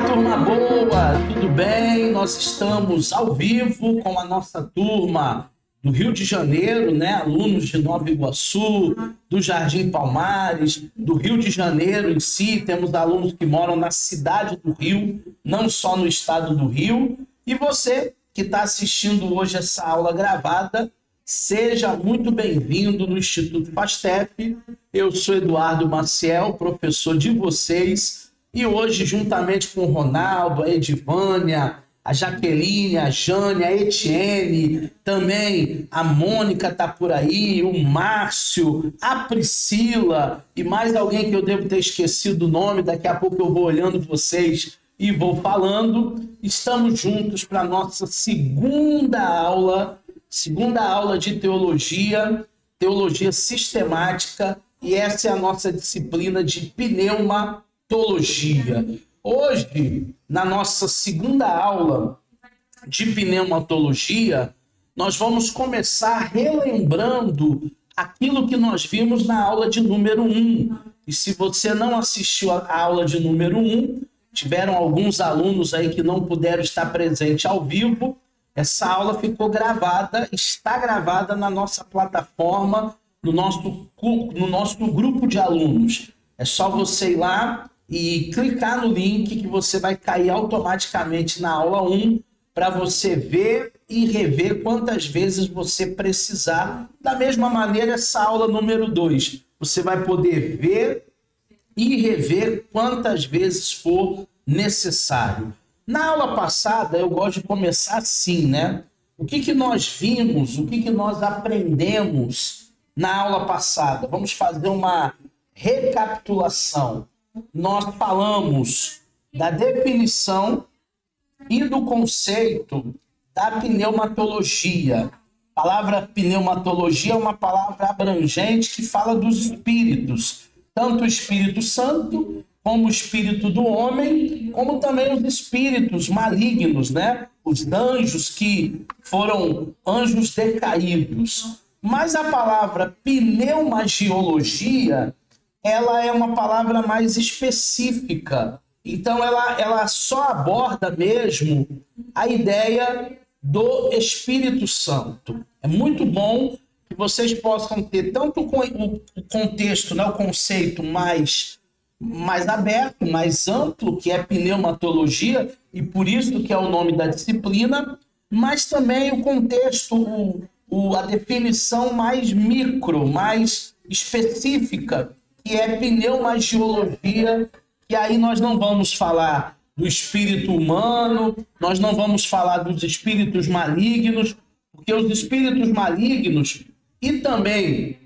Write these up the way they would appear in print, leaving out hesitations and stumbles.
Turma boa, tudo bem? Nós estamos ao vivo com a nossa turma do Rio de Janeiro, né? Alunos de Nova Iguaçu, do Jardim Palmares, do Rio de Janeiro em si. Temos alunos que moram na cidade do Rio, não só no estado do Rio. E você que está assistindo hoje essa aula gravada, seja muito bem-vindo no Instituto Pastef. Eu sou Eduardo Maciel, professor de vocês, e hoje, juntamente com o Ronaldo, a Edivânia, a Jaqueline, a Jane, a Etienne, também a Mônica está por aí, o Márcio, a Priscila e mais alguém que eu devo ter esquecido o nome. Daqui a pouco eu vou olhando vocês e vou falando. Estamos juntos para a nossa segunda aula de teologia sistemática, e essa é a nossa disciplina de pneumatologia. Hoje, na nossa segunda aula de pneumatologia, nós vamos começar relembrando aquilo que nós vimos na aula de número 1. E se você não assistiu a aula de número 1, tiveram alguns alunos aí que não puderam estar presentes ao vivo, essa aula ficou gravada, está gravada na nossa plataforma, no nosso grupo de alunos. É só você ir lá e clicar no link que você vai cair automaticamente na aula 1 para você ver e rever quantas vezes você precisar. Da mesma maneira, essa aula número 2, você vai poder ver e rever quantas vezes for necessário. Na aula passada, eu gosto de começar assim, né? O que nós vimos, o que nós aprendemos na aula passada? Vamos fazer uma recapitulação. Nós falamos da definição e do conceito da pneumatologia. A palavra pneumatologia é uma palavra abrangente que fala dos espíritos, tanto o Espírito Santo, como o espírito do homem, como também os espíritos malignos, né? Os anjos que foram anjos decaídos. Mas a palavra pneumagiologia, ela é uma palavra mais específica. Então, ela só aborda mesmo a ideia do Espírito Santo. É muito bom que vocês possam ter tanto o contexto, né, o conceito mais aberto, mais amplo, que é pneumatologia, e por isso que é o nome da disciplina, mas também o contexto, a definição mais micro, mais específica, que é pneumagiologia, que aí nós não vamos falar do espírito humano, nós não vamos falar dos espíritos malignos, porque os espíritos malignos e também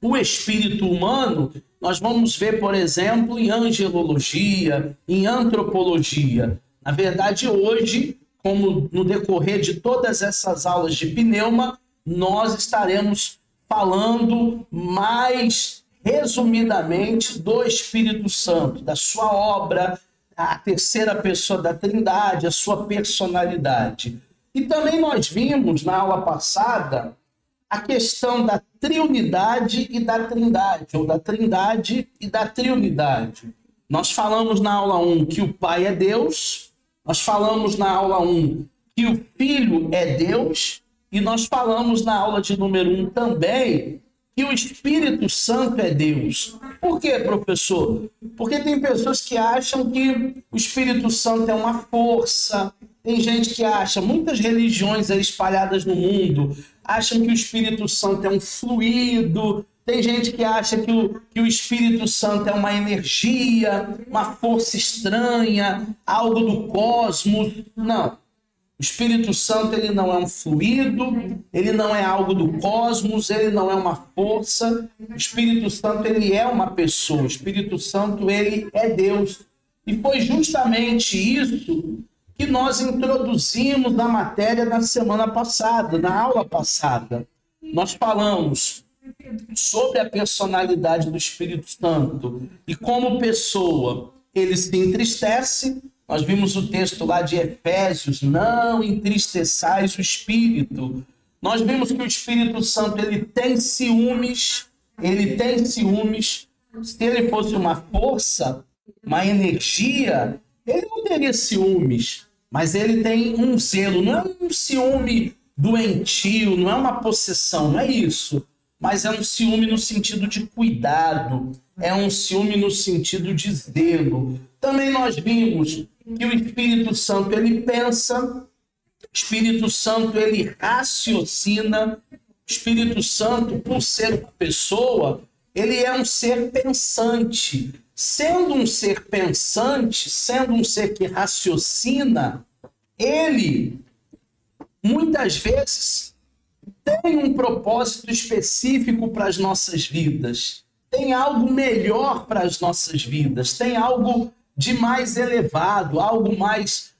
o espírito humano, nós vamos ver, por exemplo, em angelologia, em antropologia. Na verdade, hoje, como no decorrer de todas essas aulas de pneuma, nós estaremos falando mais resumidamente do Espírito Santo, da sua obra, a terceira pessoa da Trindade, a sua personalidade. E também nós vimos na aula passada a questão da triunidade e da trindade, ou da trindade e da triunidade. Nós falamos na aula 1 que o Pai é Deus, nós falamos na aula 1 que o Filho é Deus, e nós falamos na aula de número 1 também que o Espírito Santo é Deus. Por quê, professor? Porque tem pessoas que acham que o Espírito Santo é uma força, tem gente que acha, muitas religiões aí espalhadas no mundo, acham que o Espírito Santo é um fluido, tem gente que acha que o Espírito Santo é uma energia, uma força estranha, algo do cosmos. Não. O Espírito Santo, ele não é um fluido, ele não é algo do cosmos, ele não é uma força. O Espírito Santo, ele é uma pessoa. O Espírito Santo, ele é Deus. E foi justamente isso que nós introduzimos na matéria na semana passada, na aula passada. Nós falamos sobre a personalidade do Espírito Santo e como pessoa ele se entristece. Nós vimos o texto lá de Efésios, não entristeçais o Espírito. Nós vimos que o Espírito Santo ele tem ciúmes. Se ele fosse uma força, uma energia, ele não teria ciúmes, mas ele tem um zelo. Não é um ciúme doentio, não é uma possessão, não é isso. Mas é um ciúme no sentido de cuidado, é um ciúme no sentido de zelo. Também nós vimos que o Espírito Santo, ele pensa, o Espírito Santo, ele raciocina, o Espírito Santo, por ser uma pessoa, ele é um ser pensante. Sendo um ser pensante, sendo um ser que raciocina, ele, muitas vezes, tem um propósito específico para as nossas vidas. Tem algo melhor para as nossas vidas. Tem algo de mais elevado, algo mais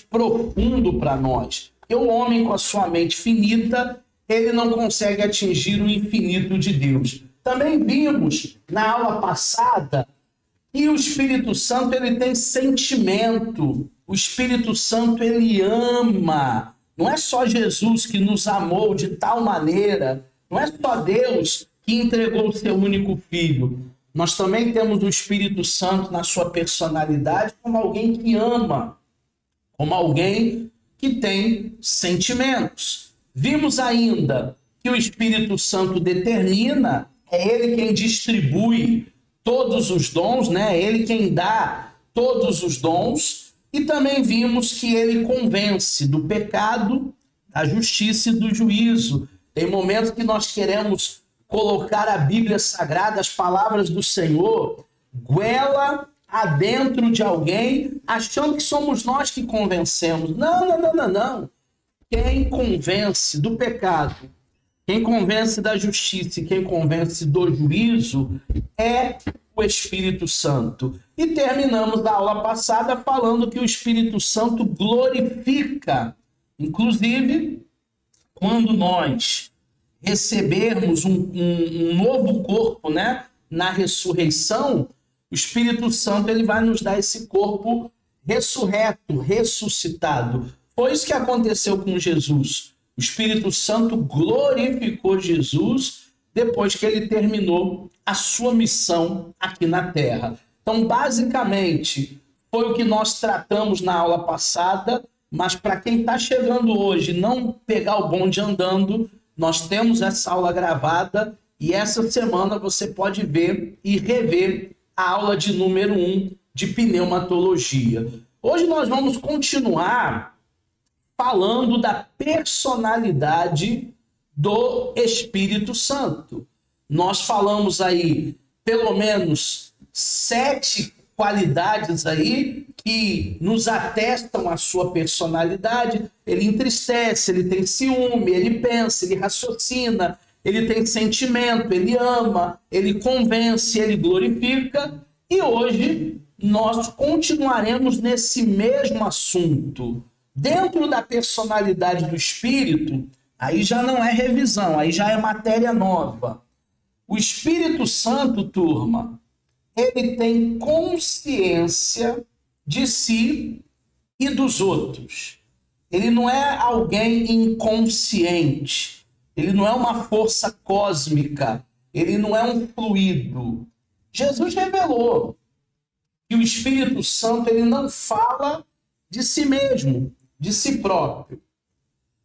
profundo para nós. Porque o homem, com a sua mente finita, ele não consegue atingir o infinito de Deus. Também vimos na aula passada que o Espírito Santo, ele tem sentimento. O Espírito Santo, ele ama. Não é só Jesus que nos amou de tal maneira, não é só Deus que entregou o seu único filho. Nós também temos o Espírito Santo na sua personalidade como alguém que ama, como alguém que tem sentimentos. Vimos ainda que o Espírito Santo determina, é ele quem distribui todos os dons, né? É ele quem dá todos os dons. E também vimos que ele convence do pecado, da justiça e do juízo. Tem momentos que nós queremos colocar a Bíblia Sagrada, as palavras do Senhor, goela adentro de alguém, achando que somos nós que convencemos. Não. Quem convence do pecado, quem convence da justiça e quem convence do juízo é o Espírito Santo. E terminamos a aula passada falando que o Espírito Santo glorifica. Inclusive, quando nós recebermos um novo corpo, né, na ressurreição, o Espírito Santo, ele vai nos dar esse corpo ressurreto, ressuscitado. Foi isso que aconteceu com Jesus. O Espírito Santo glorificou Jesus depois que ele terminou a sua missão aqui na Terra. Então, basicamente, foi o que nós tratamos na aula passada, mas para quem está chegando hoje não pegar o bonde andando, nós temos essa aula gravada e essa semana você pode ver e rever a aula de número 1 de pneumatologia. Hoje nós vamos continuar falando da personalidade do Espírito Santo. Nós falamos aí pelo menos 7 qualidades aí que nos atestam a sua personalidade. Ele entristece, ele tem ciúme, ele pensa, ele raciocina, ele tem sentimento, ele ama, ele convence, ele glorifica. E hoje nós continuaremos nesse mesmo assunto. Dentro da personalidade do Espírito, aí já não é revisão, aí já é matéria nova. O Espírito Santo, turma, ele tem consciência de si e dos outros. Ele não é alguém inconsciente. Ele não é uma força cósmica. Ele não é um fluido. Jesus revelou que o Espírito Santo, ele não fala de si mesmo, de si próprio.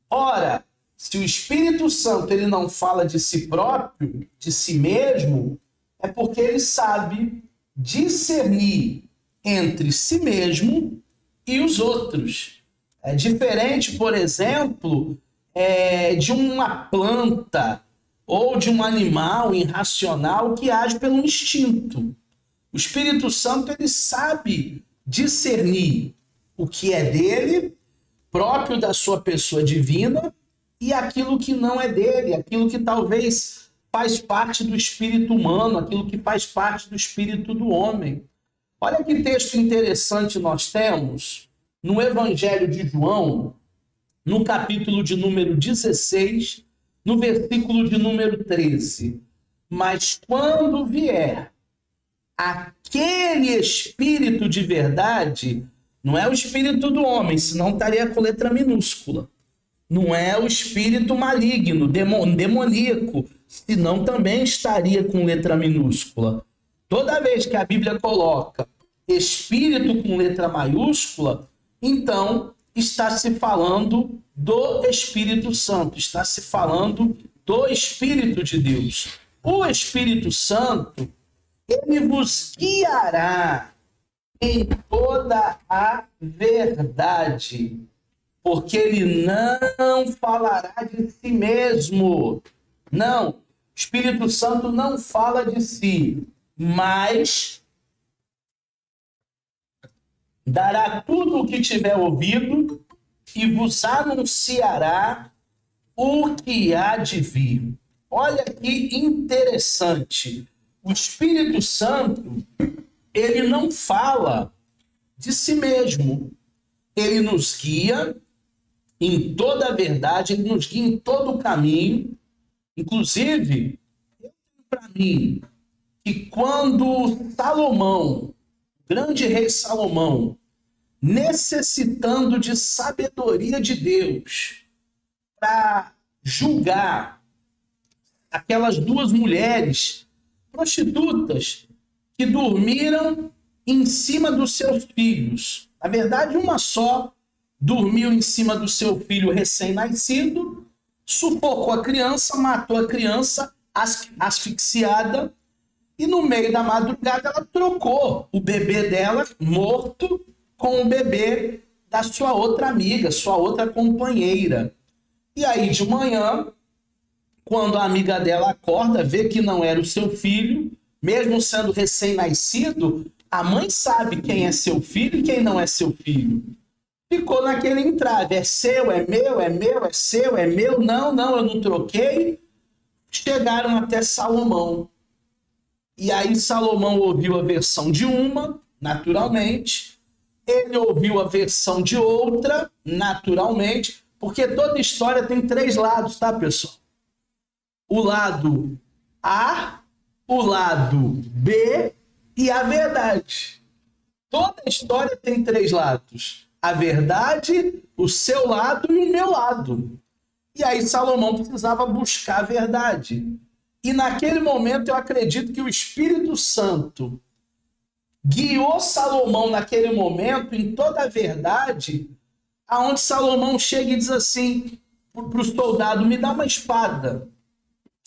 Ora, se o Espírito Santo ele não fala de si próprio, de si mesmo, é porque ele sabe discernir entre si mesmo e os outros. É diferente, por exemplo, de uma planta ou de um animal irracional que age pelo instinto. O Espírito Santo ele sabe discernir o que é dele, próprio da sua pessoa divina, e aquilo que não é dele, aquilo que talvez faz parte do espírito humano, aquilo que faz parte do espírito do homem. Olha que texto interessante nós temos no Evangelho de João, no capítulo de número 16, no versículo de número 13. Mas quando vier aquele Espírito de verdade, não é o espírito do homem, senão estaria com letra minúscula. Não é o espírito maligno, demoníaco, senão também estaria com letra minúscula. Toda vez que a Bíblia coloca espírito com letra maiúscula, então está se falando do Espírito Santo, está se falando do Espírito de Deus. O Espírito Santo, ele vos guiará em toda a verdade, porque ele não falará de si mesmo. Não, o Espírito Santo não fala de si, mas dará tudo o que tiver ouvido e vos anunciará o que há de vir. Olha que interessante. O Espírito Santo, ele não fala de si mesmo. Ele nos guia em toda a verdade, ele nos guia em todo o caminho. Inclusive, para mim, que quando Salomão, grande rei Salomão, necessitando de sabedoria de Deus para julgar aquelas duas mulheres prostitutas que dormiram em cima dos seus filhos. Na verdade, uma só dormiu em cima do seu filho recém-nascido, sufocou a criança, matou a criança asfixiada, e no meio da madrugada ela trocou o bebê dela morto com o bebê da sua outra amiga, sua outra companheira. E aí de manhã, quando a amiga dela acorda, vê que não era o seu filho, mesmo sendo recém-nascido, a mãe sabe quem é seu filho e quem não é seu filho. Ficou naquele entrave, é seu, é meu, é meu, é seu, é meu, não, eu não troquei. Chegaram até Salomão. E aí Salomão ouviu a versão de uma, naturalmente. Ele ouviu a versão de outra, naturalmente. Porque toda história tem três lados, tá, pessoal? O lado A, o lado B e a verdade. Toda história tem três lados. A verdade, o seu lado e o meu lado. E aí Salomão precisava buscar a verdade. E naquele momento eu acredito que o Espírito Santo guiou Salomão naquele momento em toda a verdade, aonde Salomão chega e diz assim para o soldado: me dá uma espada.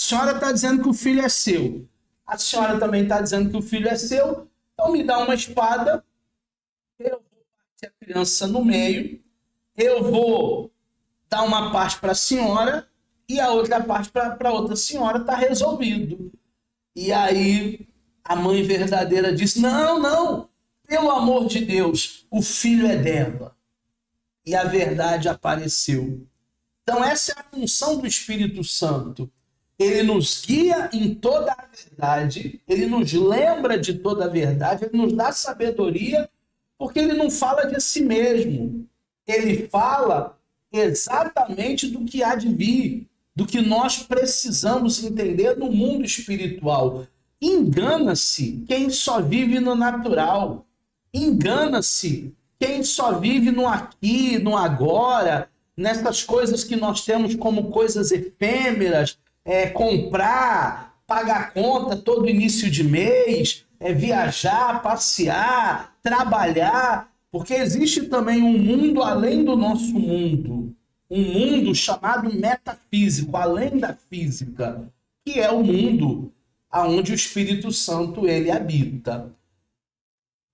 A senhora está dizendo que o filho é seu. A senhora também está dizendo que o filho é seu. Então me dá uma espada. Eu vou partir a criança no meio. Eu vou dar uma parte para a senhora e a outra parte para outra senhora. Está resolvido. E aí a mãe verdadeira diz: não, pelo amor de Deus, o filho é dela. E a verdade apareceu. Então essa é a função do Espírito Santo. Ele nos guia em toda a verdade, ele nos lembra de toda a verdade, ele nos dá sabedoria, porque ele não fala de si mesmo. Ele fala exatamente do que há de vir, do que nós precisamos entender no mundo espiritual. Engana-se quem só vive no natural. Engana-se quem só vive no aqui, no agora, nessas coisas que nós temos como coisas efêmeras, comprar, pagar conta todo início de mês, viajar, passear, trabalhar, porque existe também um mundo além do nosso mundo, um mundo chamado metafísico, além da física, que é o mundo onde o Espírito Santo ele habita.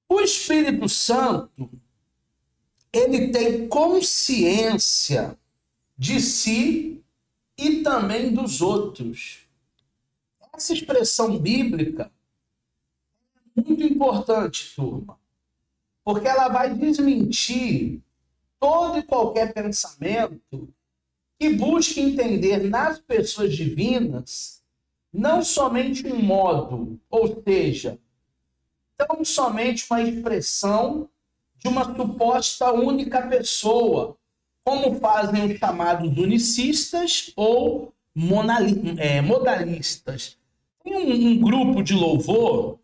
O Espírito Santo, ele tem consciência de si e também dos outros. Essa expressão bíblica é muito importante, turma, porque ela vai desmentir todo e qualquer pensamento que busque entender nas pessoas divinas não somente um modo, ou seja, tão somente uma expressão de uma suposta única pessoa, como fazem os chamados unicistas ou modalistas. Tem um grupo de louvor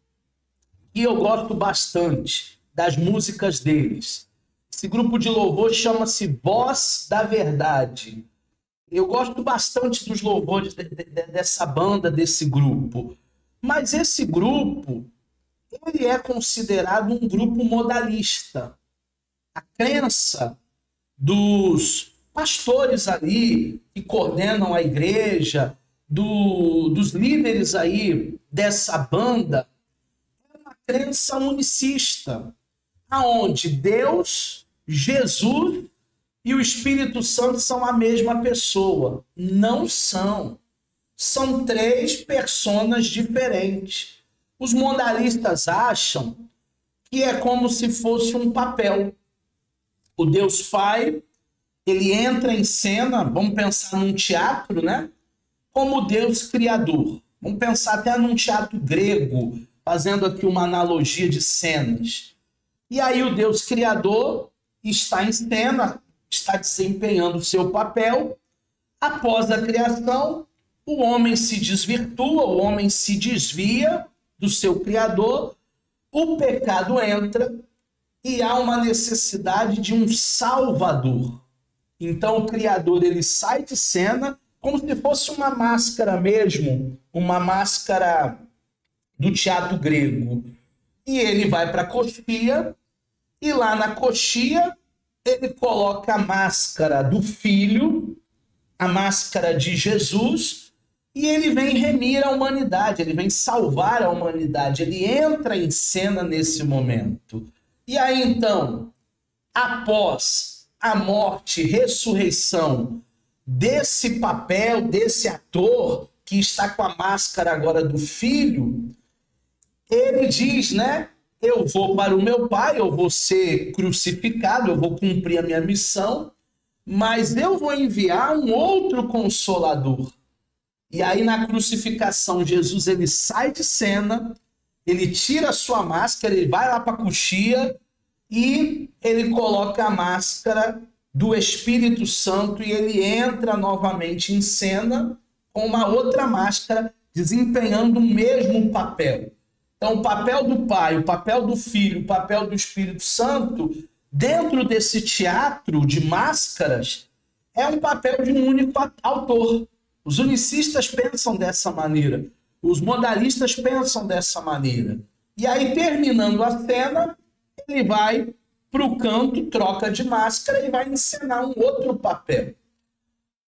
que eu gosto bastante das músicas deles. Esse grupo de louvor chama-se Voz da Verdade. Eu gosto bastante dos louvores dessa banda, desse grupo. Mas esse grupo, ele é considerado um grupo modalista. A crença dos pastores ali que coordenam a igreja, dos líderes aí dessa banda, é uma crença unicista, aonde Deus, Jesus e o Espírito Santo são a mesma pessoa. Não são. São três personas diferentes. Os modalistas acham que é como se fosse um papel. O Deus Pai, ele entra em cena, vamos pensar num teatro, né? Como Deus Criador. Vamos pensar até num teatro grego, fazendo aqui uma analogia de cenas. E aí o Deus Criador está em cena, está desempenhando o seu papel. Após a criação, o homem se desvirtua, o homem se desvia do seu Criador, o pecado entra e há uma necessidade de um Salvador. Então o Criador ele sai de cena como se fosse uma máscara mesmo, uma máscara do teatro grego. E ele vai para a coxia, e lá na coxia ele coloca a máscara do Filho, a máscara de Jesus, e ele vem remir a humanidade, ele vem salvar a humanidade, ele entra em cena nesse momento. E aí então, após a morte e ressurreição desse papel, desse ator que está com a máscara agora do Filho, ele diz, né? Eu vou para o meu Pai, eu vou ser crucificado, eu vou cumprir a minha missão, mas eu vou enviar um outro Consolador. E aí na crucificação, Jesus ele sai de cena, ele tira a sua máscara, ele vai lá para a coxia e ele coloca a máscara do Espírito Santo e ele entra novamente em cena com uma outra máscara, desempenhando o mesmo papel. Então, o papel do Pai, o papel do Filho, o papel do Espírito Santo, dentro desse teatro de máscaras, é um papel de um único autor. Os unicistas pensam dessa maneira. Os modalistas pensam dessa maneira. E aí, terminando a cena, ele vai para o canto, troca de máscara e vai encenar um outro papel.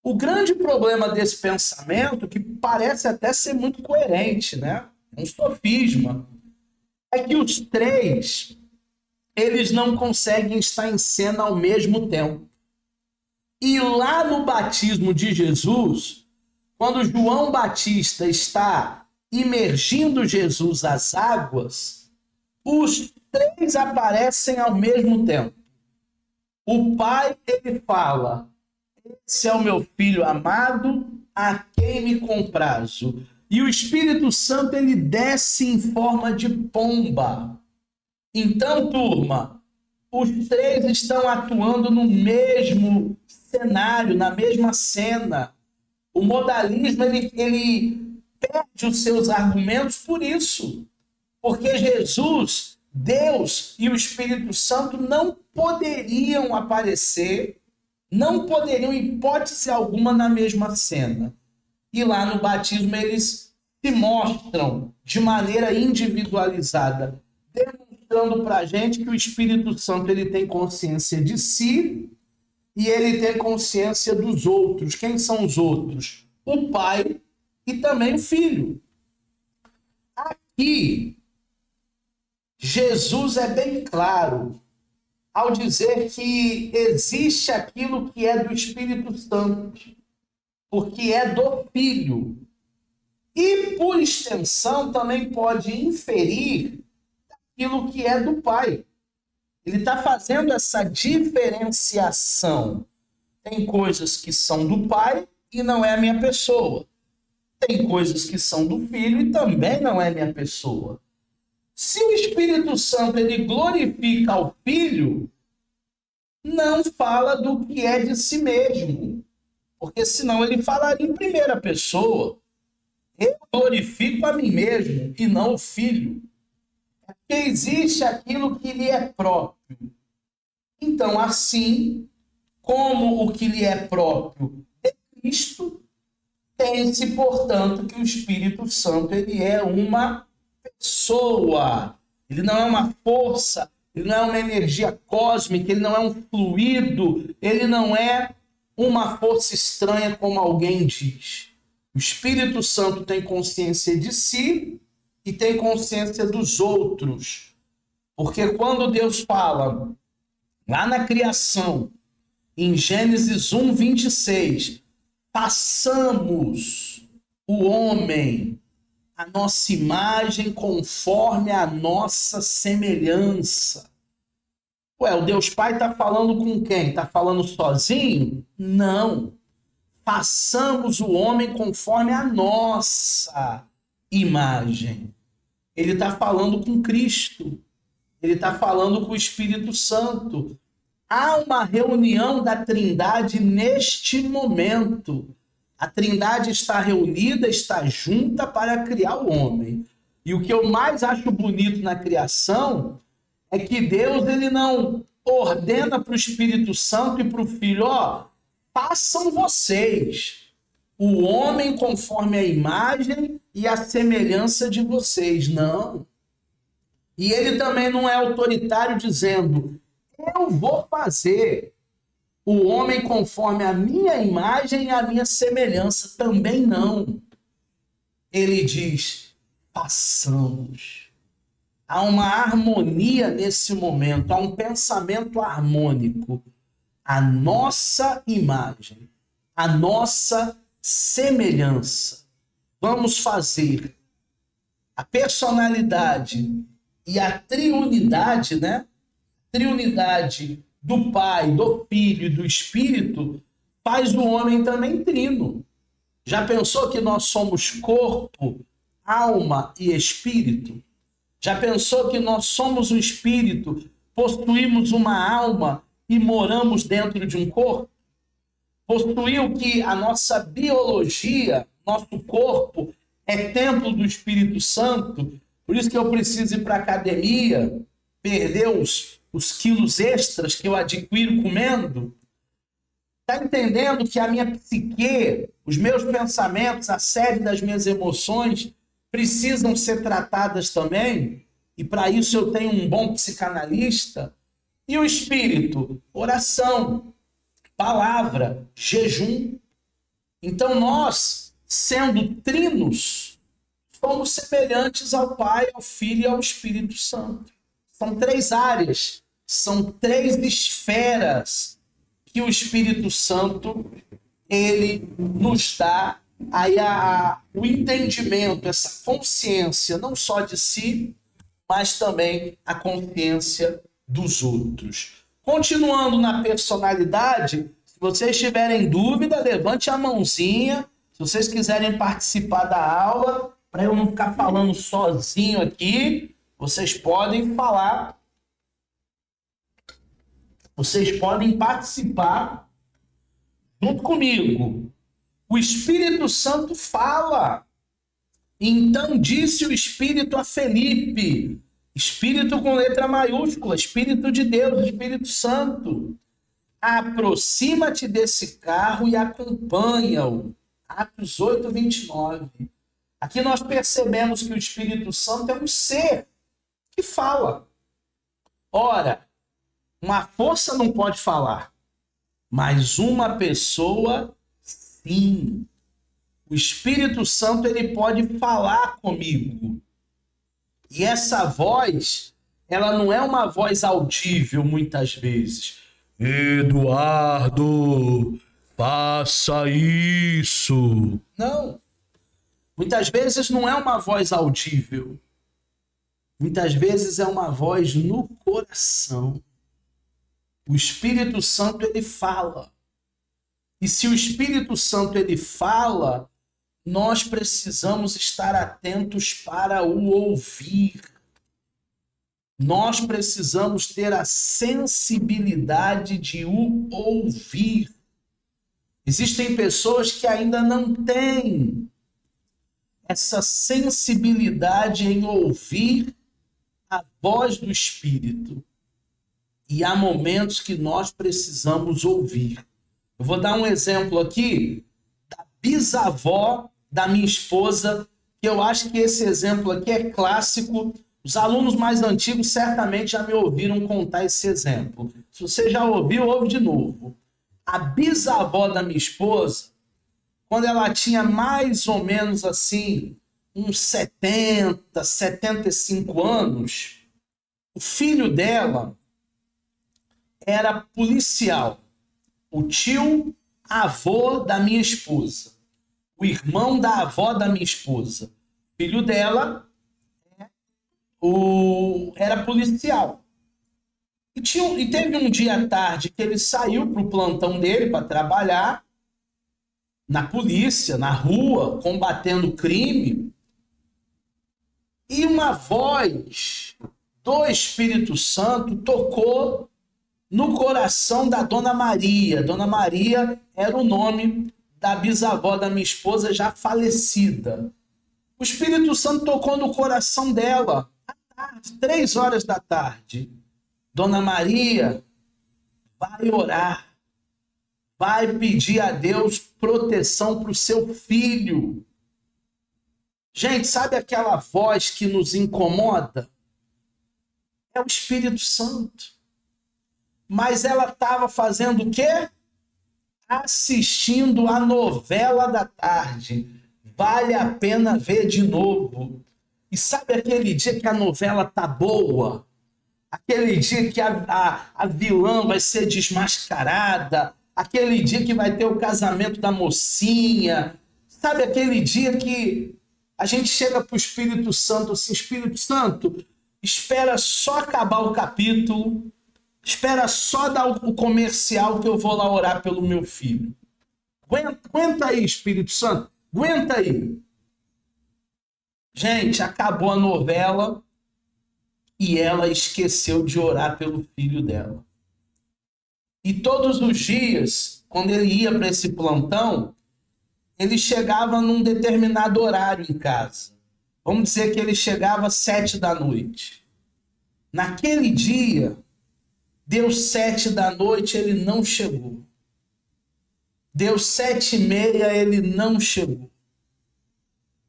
O grande problema desse pensamento, que parece até ser muito coerente, né? Um sofisma, é que os três, eles não conseguem estar em cena ao mesmo tempo. E lá no batismo de Jesus, quando João Batista está imergindo Jesus às águas, os três aparecem ao mesmo tempo. O Pai, ele fala, esse é o meu filho amado, a quem me comprazo. E o Espírito Santo, ele desce em forma de pomba. Então, turma, os três estão atuando no mesmo cenário, na mesma cena. O modalismo, ele perde os seus argumentos por isso. Porque Jesus, Deus e o Espírito Santo não poderiam aparecer, não poderiam, em hipótese alguma, na mesma cena. E lá no batismo eles se mostram de maneira individualizada, demonstrando para a gente que o Espírito Santo ele tem consciência de si e ele tem consciência dos outros. Quem são os outros? O Pai e também o Filho. Aqui, Jesus é bem claro ao dizer que existe aquilo que é do Espírito Santo, porque é do Filho. E, por extensão, também pode inferir aquilo que é do Pai. Ele está fazendo essa diferenciação. Tem coisas que são do Pai e não é a minha pessoa. Tem coisas que são do Filho e também não é a minha pessoa. Se o Espírito Santo ele glorifica ao Filho, não fala do que é de si mesmo. Porque senão ele falaria em primeira pessoa. Eu glorifico a mim mesmo e não o Filho. Porque existe aquilo que lhe é próprio. Então, assim como o que lhe é próprio é Cristo, tem-se, portanto, que o Espírito Santo ele é uma pessoa. ele não é uma força, ele não é uma energia cósmica, ele não é um fluido, ele não é uma força estranha como alguém diz. O Espírito Santo tem consciência de si e tem consciência dos outros. Porque quando Deus fala lá na criação, em Gênesis 1, 26, façamos o homem a nossa imagem conforme a nossa semelhança. Ué, o Deus Pai está falando com quem? Está falando sozinho? Não. Façamos o homem conforme a nossa imagem. Ele está falando com Cristo. Ele está falando com o Espírito Santo. Há uma reunião da Trindade neste momento. A Trindade está reunida, está junta para criar o homem. E o que eu mais acho bonito na criação é que Deus ele não ordena para o Espírito Santo e para o Filho, ó, façam vocês o homem conforme a imagem e a semelhança de vocês. Não. E ele também não é autoritário dizendo, eu vou fazer o homem conforme a minha imagem e a minha semelhança. Também não. Ele diz, façamos. Há uma harmonia nesse momento, há um pensamento harmônico. A nossa imagem, a nossa semelhança. Vamos fazer a personalidade e a triunidade, né? Triunidade do Pai, do Filho e do Espírito faz o homem também trino. Já pensou que nós somos corpo, alma e espírito? Já pensou que nós somos um espírito, possuímos uma alma e moramos dentro de um corpo? Possuiu que a nossa biologia, nosso corpo, é templo do Espírito Santo, por isso que eu preciso ir para a academia, perder os quilos extras que eu adquiro comendo. Está entendendo que a minha psique, os meus pensamentos, a série das minhas emoções precisam ser tratadas também? E para isso eu tenho um bom psicanalista. E o espírito? Oração, palavra, jejum. Então nós, sendo trinos, somos semelhantes ao Pai, ao Filho e ao Espírito Santo. São três áreas, são três esferas que o Espírito Santo ele nos dá aí o entendimento, essa consciência não só de si, mas também a consciência dos outros. Continuando na personalidade, se vocês tiverem dúvida, levante a mãozinha. Se vocês quiserem participar da aula, para eu não ficar falando sozinho aqui, vocês podem falar. Vocês podem participar junto comigo. O Espírito Santo fala. Então disse o Espírito a Felipe, Espírito com letra maiúscula, Espírito de Deus, Espírito Santo, aproxima-te desse carro e acompanha-o. Atos 8, 29. Aqui nós percebemos que o Espírito Santo é um ser que fala. Ora, uma força não pode falar, mas uma pessoa, sim. O Espírito Santo ele pode falar comigo. E essa voz, ela não é uma voz audível muitas vezes. Eduardo, faça isso. Não. Muitas vezes não é uma voz audível. Muitas vezes é uma voz no coração. O Espírito Santo ele fala. E se o Espírito Santo ele fala, nós precisamos estar atentos para o ouvir. Nós precisamos ter a sensibilidade de o ouvir. Existem pessoas que ainda não têm essa sensibilidade em ouvir a voz do Espírito. E há momentos que nós precisamos ouvir. Eu vou dar um exemplo aqui da bisavó da minha esposa, que eu acho que esse exemplo aqui é clássico Os alunos mais antigos certamente já me ouviram contar esse exemplo. Se você já ouviu, ouve de novo. A bisavó da minha esposa, quando ela tinha mais ou menos assim, uns 70, 75 anos, o filho dela era policial. O tio avô da minha esposa. O irmão da avó da minha esposa. O filho dela era policial. E teve um dia à tarde que ele saiu para o plantão dele para trabalhar na polícia, na rua, combatendo crime. E uma voz do Espírito Santo tocou no coração da Dona Maria. Dona Maria era o nome da bisavó da minha esposa, já falecida. O Espírito Santo tocou no coração dela, à tarde, 3 horas da tarde. Dona Maria, vai orar, vai pedir a Deus proteção para o seu filho. Gente, sabe aquela voz que nos incomoda? É o Espírito Santo. Mas ela estava fazendo o quê? Assistindo a novela da tarde. Vale a pena ver de novo. E sabe aquele dia que a novela tá boa? Aquele dia que a vilã vai ser desmascarada? Aquele dia que vai ter o casamento da mocinha? Sabe aquele dia que a gente chega para o Espírito Santo assim, Espírito Santo, espera só acabar o capítulo, espera só dar o comercial que eu vou lá orar pelo meu filho. Aguenta aí, Espírito Santo, aguenta aí. Gente, acabou a novela e ela esqueceu de orar pelo filho dela. E todos os dias, quando ele ia para esse plantão, ele chegava num determinado horário em casa. Vamos dizer que ele chegava às 7 da noite. Naquele dia, deu 7 da noite, ele não chegou. Deu 7h30, ele não chegou.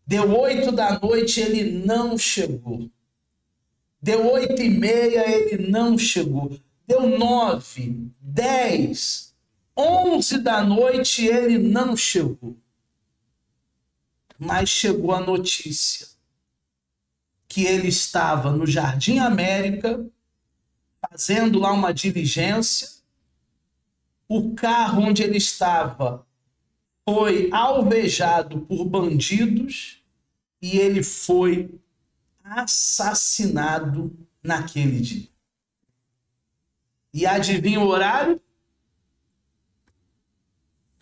Deu 8 da noite, ele não chegou. Deu 8h30, ele não chegou. Deu 9, 10, 11 da noite, ele não chegou. Mas chegou a notícia que ele estava no Jardim América, fazendo lá uma diligência. O carro onde ele estava foi alvejado por bandidos e ele foi assassinado naquele dia. E adivinha o horário?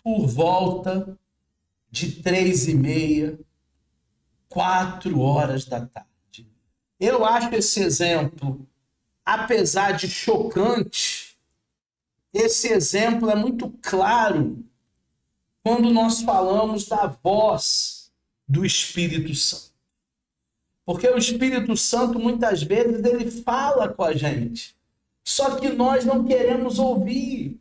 Por volta de 3h30, 4 horas da tarde. Eu acho esse exemplo, apesar de chocante, esse exemplo é muito claro quando nós falamos da voz do Espírito Santo. Porque o Espírito Santo, muitas vezes, ele fala com a gente. Só que nós não queremos ouvir.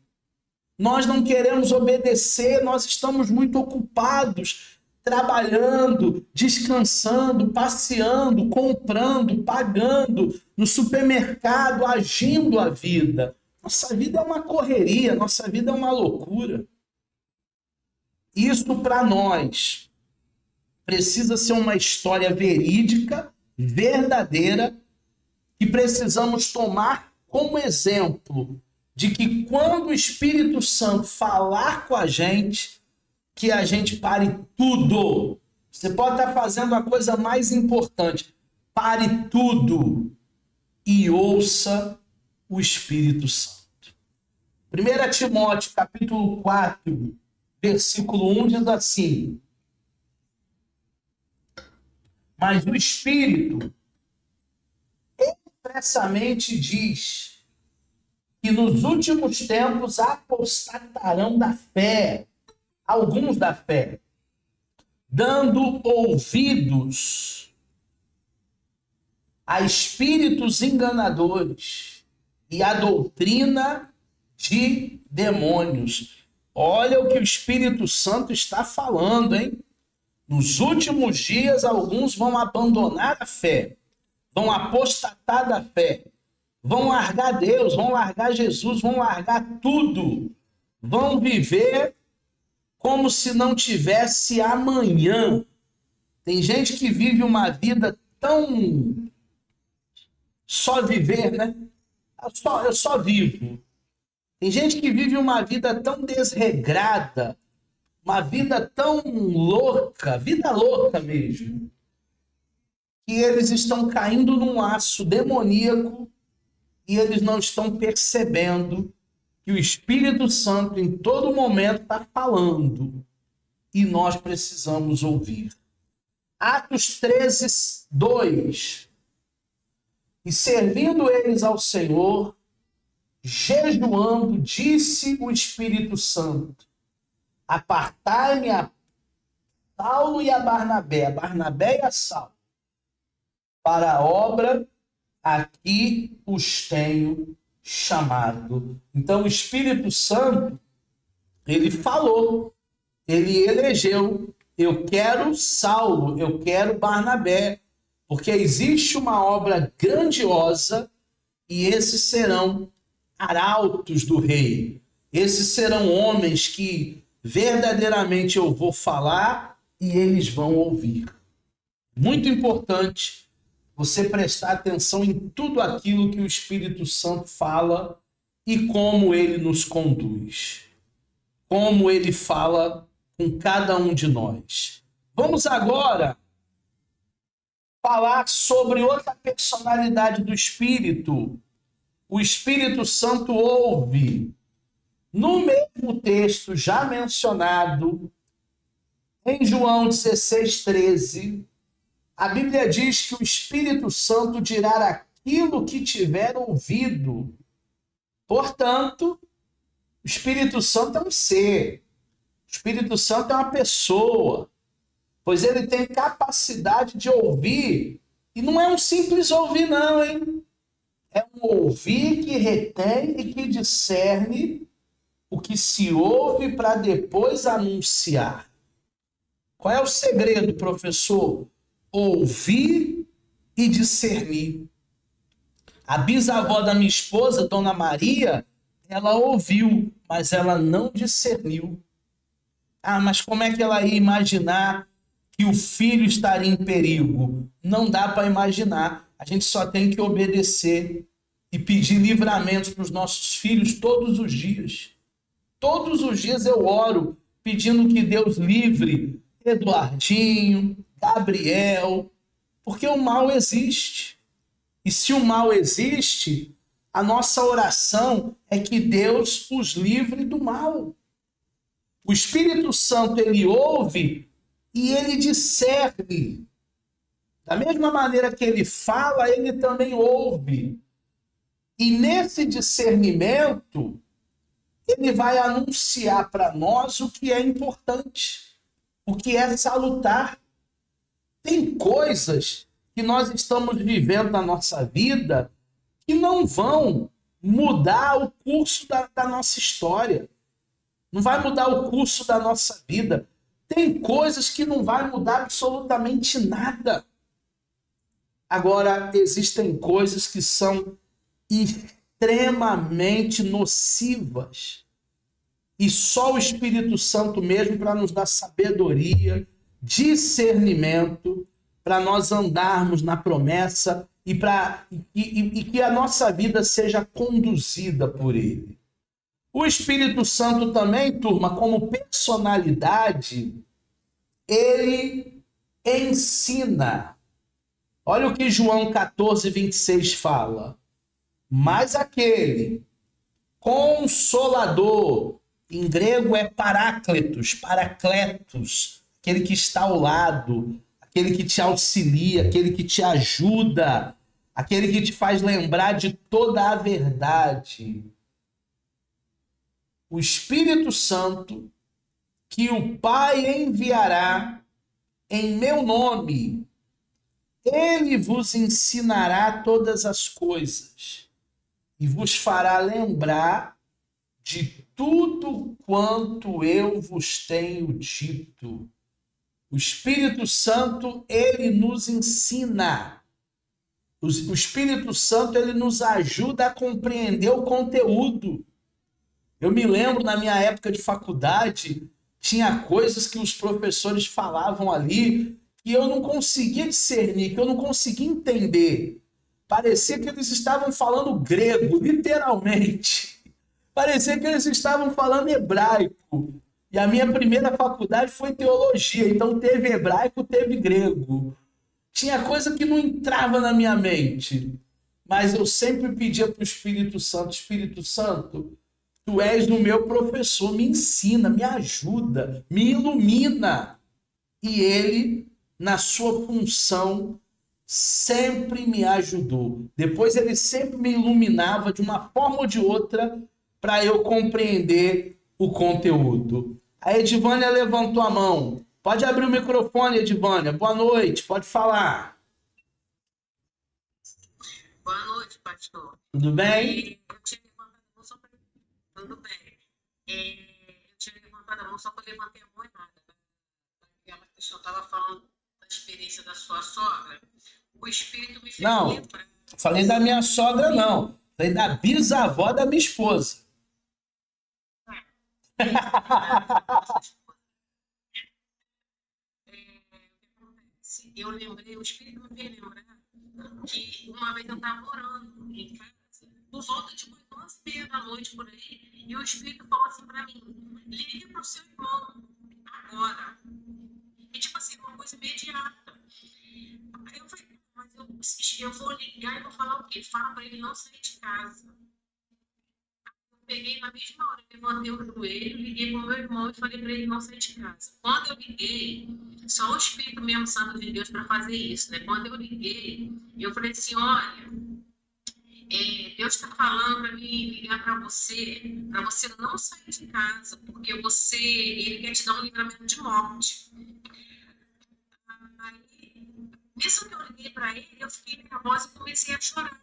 Nós não queremos obedecer. Nós estamos muito ocupados, trabalhando, descansando, passeando, comprando, pagando, no supermercado, agindo a vida. Nossa vida é uma correria, nossa vida é uma loucura. Isso para nós precisa ser uma história verídica, verdadeira, que precisamos tomar como exemplo de que quando o Espírito Santo falar com a gente, que a gente pare tudo. Você pode estar fazendo a coisa mais importante. Pare tudo e ouça o Espírito Santo. 1 Timóteo, capítulo 4, versículo 1 diz assim: mas o Espírito expressamente diz que nos últimos tempos apostatarão da fé, alguns da fé, dando ouvidos a espíritos enganadores e a doutrina de demônios. Olha o que o Espírito Santo está falando, hein? Nos últimos dias, alguns vão abandonar a fé, vão apostatar da fé, vão largar Deus, vão largar Jesus, vão largar tudo, vão viver como se não tivesse amanhã. Tem gente que vive uma vida tão só viver, né? Eu só vivo. Tem gente que vive uma vida tão desregrada, uma vida tão louca, vida louca mesmo, que eles estão caindo num laço demoníaco e eles não estão percebendo que o Espírito Santo em todo momento está falando e nós precisamos ouvir. Atos 13, 2. E servindo eles ao Senhor, jejuando, disse o Espírito Santo: apartai-me a Saulo e a Barnabé e a Saulo, para a obra a que os tenho chamado. Então o Espírito Santo, ele falou, ele elegeu: eu quero Saulo, eu quero Barnabé, porque existe uma obra grandiosa e esses serão arautos do rei. Esses serão homens que verdadeiramente eu vou falar e eles vão ouvir. Muito importante você prestar atenção em tudo aquilo que o Espírito Santo fala e como ele nos conduz. Como ele fala com cada um de nós. Vamos agora falar sobre outra personalidade do Espírito. O Espírito Santo ouve. No mesmo texto já mencionado, em João 16, 13, a Bíblia diz que o Espírito Santo dirá aquilo que tiver ouvido. Portanto, o Espírito Santo é um ser. O Espírito Santo é uma pessoa, pois ele tem capacidade de ouvir. E não é um simples ouvir, não, hein? É um ouvir que retém e que discerne o que se ouve para depois anunciar. Qual é o segredo, professor? Ouvir e discernir. A bisavó da minha esposa, Dona Maria, ela ouviu, mas ela não discerniu. Ah, mas como é que ela ia imaginar que o filho estaria em perigo? Não dá para imaginar. A gente só tem que obedecer e pedir livramentos para os nossos filhos todos os dias. Todos os dias eu oro pedindo que Deus livre Eduardinho, Gabriel, porque o mal existe. E se o mal existe, a nossa oração é que Deus os livre do mal. O Espírito Santo, ele ouve e ele discerne. Da mesma maneira que ele fala, ele também ouve. E nesse discernimento, ele vai anunciar para nós o que é importante, o que é salutar. Tem coisas que nós estamos vivendo na nossa vida que não vão mudar o curso da nossa história. Não vai mudar o curso da nossa vida. Tem coisas que não vai mudar absolutamente nada. Agora, existem coisas que são extremamente nocivas. E só o Espírito Santo mesmo para nos dar sabedoria, discernimento, para nós andarmos na promessa e que a nossa vida seja conduzida por ele. O Espírito Santo também, turma, como personalidade, ele ensina. Olha o que João 14, 26 fala. Mas aquele Consolador, em grego é paracletos, aquele que está ao lado, aquele que te auxilia, aquele que te ajuda, aquele que te faz lembrar de toda a verdade. O Espírito Santo, que o Pai enviará em meu nome, ele vos ensinará todas as coisas e vos fará lembrar de tudo quanto eu vos tenho dito. O Espírito Santo, ele nos ensina. O Espírito Santo, ele nos ajuda a compreender o conteúdo. Eu me lembro, na minha época de faculdade, tinha coisas que os professores falavam ali que eu não conseguia discernir, que eu não conseguia entender. Parecia que eles estavam falando grego, literalmente. Parecia que eles estavam falando hebraico. E a minha primeira faculdade foi teologia, então teve hebraico, teve grego. Tinha coisa que não entrava na minha mente, mas eu sempre pedia para o Espírito Santo, tu és o meu professor, me ensina, me ajuda, me ilumina. E ele, na sua função, sempre me ajudou. Depois ele sempre me iluminava de uma forma ou de outra para eu compreender o conteúdo. A Edivânia levantou a mão. Pode abrir o microfone, Edivânia. Boa noite, pode falar. Boa noite, pastor. Tudo bem? Eu tinha levantado a mão só para... Tudo bem. Eu tinha levantado a mão só para levantar a mão errada. Aquela questão estava falando da experiência da sua sogra. O Espírito me fez Não, lembrar. falei da minha sogra, não. Falei da bisavó da minha esposa. Eu lembrei, o Espírito me fez lembrar que uma vez eu estava orando em casa, por volta de 11h30 da noite por aí, e o Espírito falou assim para mim: ligue para o seu irmão agora. E tipo assim, uma coisa imediata. Aí eu falei, mas eu vou ligar e vou falar o quê? Fala para ele não sair de casa. Peguei na mesma hora, levantei o joelho, liguei para o meu irmão e falei para ele não sair de casa. Quando eu liguei, só o Espírito mesmo Santo de Deus para fazer isso, né? Quando eu liguei, eu falei assim, olha, Deus está falando para mim ligar para você não sair de casa, porque ele quer te dar um livramento de morte. Aí, nisso que eu liguei para ele, eu fiquei nervosa e comecei a chorar.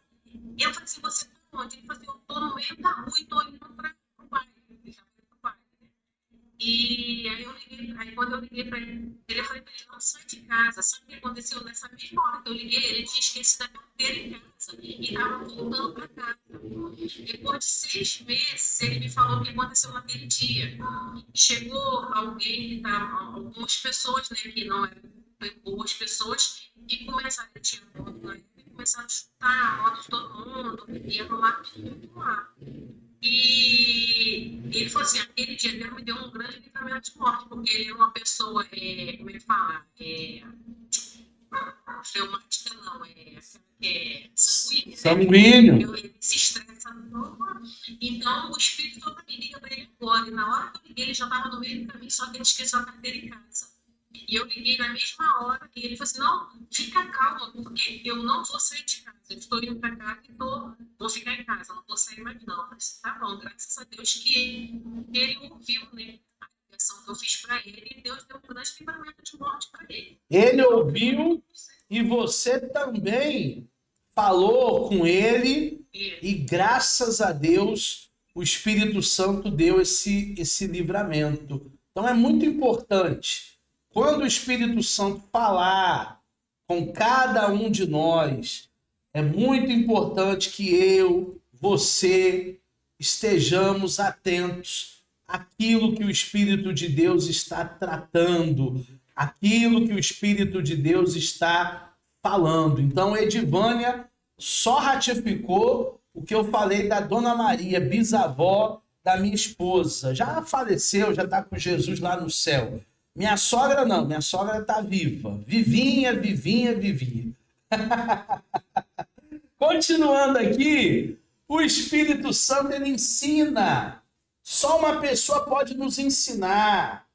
E eu falei assim, você tá onde? Ele falou assim, eu tô no meio da rua e tô indo para o bairro. E aí quando eu liguei para ele, eu falei para ele, não sai de casa. Sabe o que aconteceu? Nessa mesma hora que eu liguei, ele tinha esquecido a carteira em casa e estava voltando para casa. Depois de 6 meses, ele me falou o que aconteceu naquele dia. Chegou alguém, algumas pessoas, né, que não eram boas pessoas, e começaram a tirar foto, né? Começaram a chutar a moto de todo mundo e arrumar tudo lá. E ele falou assim, aquele dia Deus me deu um grande livramento de morte, porque ele é uma pessoa, como ele fala, fleumática não, sanguínea. Sanguíneo. Né? Ele se estressa muito. Então o Espírito falou para mim, liga para ele agora. E na hora que eu liguei, ele já estava no meio do caminho, só que ele esqueceu a carteira em casa. E eu liguei na mesma hora e ele falou assim, não, fica calma, porque eu não vou sair de casa. Eu estou indo para casa e vou ficar em casa, não vou sair mais não. Eu falei assim, tá bom, graças a Deus que ele ouviu, né, a ligação que eu fiz para ele e Deus deu um grande livramento de morte para ele. Ele ouviu e você também falou com ele e graças a Deus o Espírito Santo deu esse livramento. Então é muito importante. Quando o Espírito Santo falar com cada um de nós, é muito importante que eu, você, estejamos atentos àquilo que o Espírito de Deus está tratando, aquilo que o Espírito de Deus está falando. Então, Edivânia só ratificou o que eu falei da Dona Maria, bisavó da minha esposa. Já faleceu, já está com Jesus lá no céu. Minha sogra não, minha sogra está viva. Vivinha. Continuando aqui, o Espírito Santo, ele ensina. Só uma pessoa pode nos ensinar.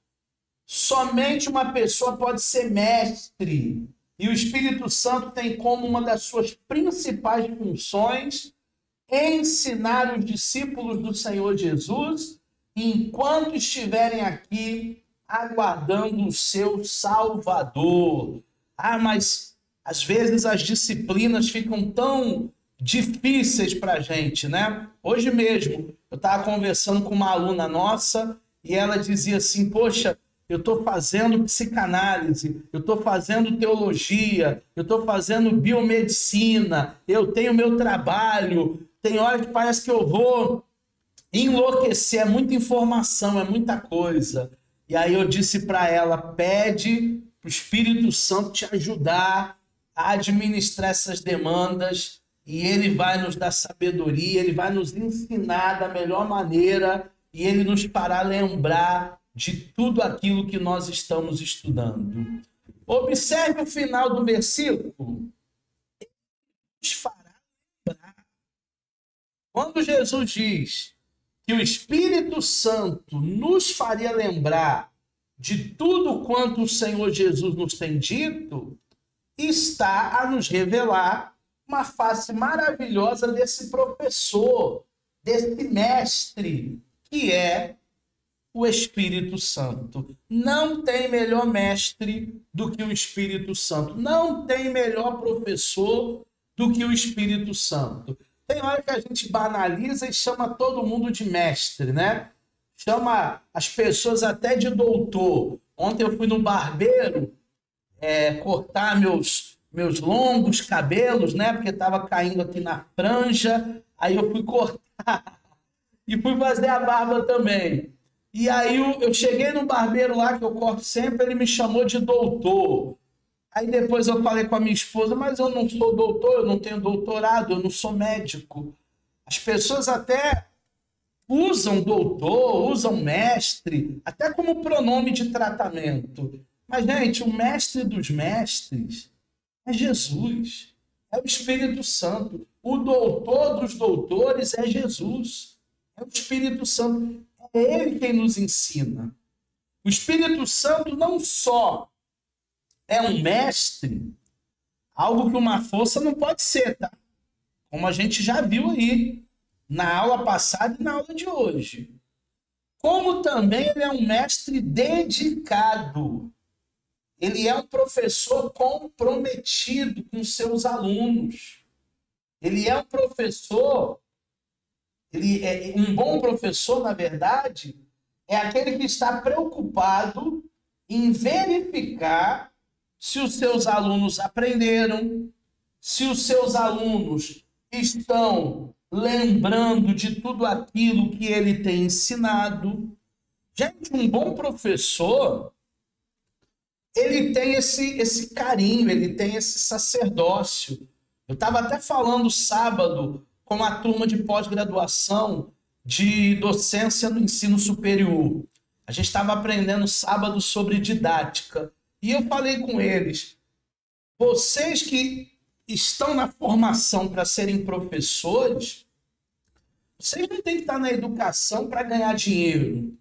Somente uma pessoa pode ser mestre. E o Espírito Santo tem como uma das suas principais funções ensinar os discípulos do Senhor Jesus enquanto estiverem aqui aguardando o seu Salvador. Mas às vezes as disciplinas ficam tão difíceis para a gente, né? Hoje mesmo eu estava conversando com uma aluna nossa e ela dizia assim, poxa, eu estou fazendo psicanálise, eu estou fazendo teologia, eu estou fazendo biomedicina, eu tenho meu trabalho, tem hora que parece que eu vou enlouquecer, é muita informação, é muita coisa. E aí eu disse para ela, pede para o Espírito Santo te ajudar a administrar essas demandas e ele vai nos dar sabedoria, ele vai nos ensinar da melhor maneira e ele nos fará lembrar de tudo aquilo que nós estamos estudando. Observe o final do versículo. Ele nos fará lembrar. Quando Jesus diz que o Espírito Santo nos faria lembrar de tudo quanto o Senhor Jesus nos tem dito, está a nos revelar uma face maravilhosa desse professor, desse mestre, que é o Espírito Santo. Não tem melhor mestre do que o Espírito Santo. Não tem melhor professor do que o Espírito Santo. Tem hora que a gente banaliza e chama todo mundo de mestre, né? Chama as pessoas até de doutor. Ontem eu fui no barbeiro cortar meus longos cabelos, né? Porque estava caindo aqui na franja. Aí eu fui cortar e fui fazer a barba também. E aí eu cheguei no barbeiro lá, que eu corto sempre, ele me chamou de doutor. Aí depois eu falei com a minha esposa, mas eu não sou doutor, eu não tenho doutorado, eu não sou médico. As pessoas até usam doutor, usam mestre, até como pronome de tratamento. Mas, gente, o mestre dos mestres é Jesus, é o Espírito Santo. O doutor dos doutores é Jesus, é o Espírito Santo. É ele quem nos ensina. O Espírito Santo não só é um mestre, algo que uma força não pode ser, tá? Como a gente já viu aí, na aula passada e na aula de hoje. Como também ele é um mestre dedicado. Ele é um professor comprometido com seus alunos. Ele é um professor, um bom professor, na verdade, é aquele que está preocupado em verificar se os seus alunos aprenderam, se os seus alunos estão lembrando de tudo aquilo que ele tem ensinado. Gente, um bom professor, ele tem esse carinho, ele tem esse sacerdócio. Eu estava até falando sábado com a turma de pós-graduação de docência no ensino superior. A gente estava aprendendo sábado sobre didática. E eu falei com eles, vocês que estão na formação para serem professores, vocês não têm que estar na educação para ganhar dinheiro.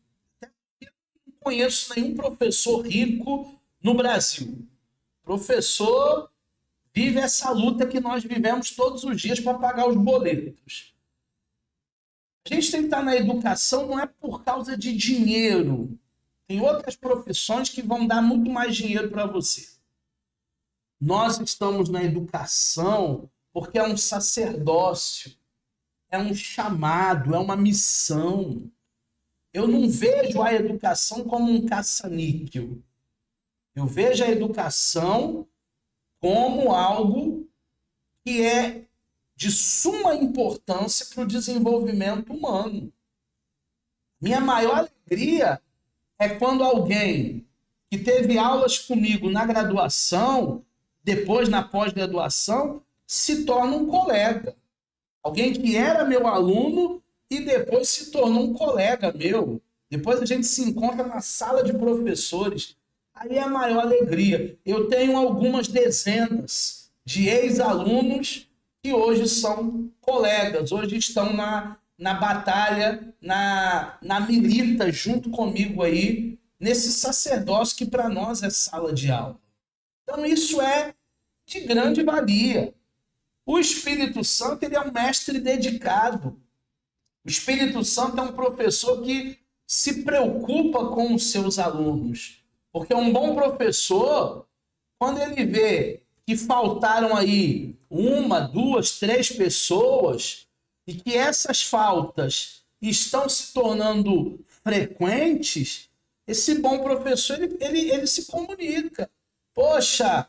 Eu não conheço nenhum professor rico no Brasil. Professor vive essa luta que nós vivemos todos os dias para pagar os boletos. A gente tem que estar na educação não é por causa de dinheiro. Tem outras profissões que vão dar muito mais dinheiro para você. Nós estamos na educação porque é um sacerdócio, é um chamado, é uma missão. Eu não vejo a educação como um caça-níquel. Eu vejo a educação como algo que é de suma importância para o desenvolvimento humano. Minha maior alegria é quando alguém que teve aulas comigo na graduação, depois na pós-graduação, se torna um colega. Alguém que era meu aluno e depois se tornou um colega meu. Depois a gente se encontra na sala de professores. Aí é a maior alegria. Eu tenho algumas dezenas de ex-alunos que hoje são colegas, hoje estão na batalha, na milita junto comigo aí, nesse sacerdócio que para nós é sala de aula. Então isso é de grande valia. O Espírito Santo, ele é um mestre dedicado. O Espírito Santo é um professor que se preocupa com os seus alunos. Porque um bom professor, quando ele vê que faltaram aí 1, 2, 3 pessoas e que essas faltas estão se tornando frequentes, esse bom professor, ele se comunica. Poxa,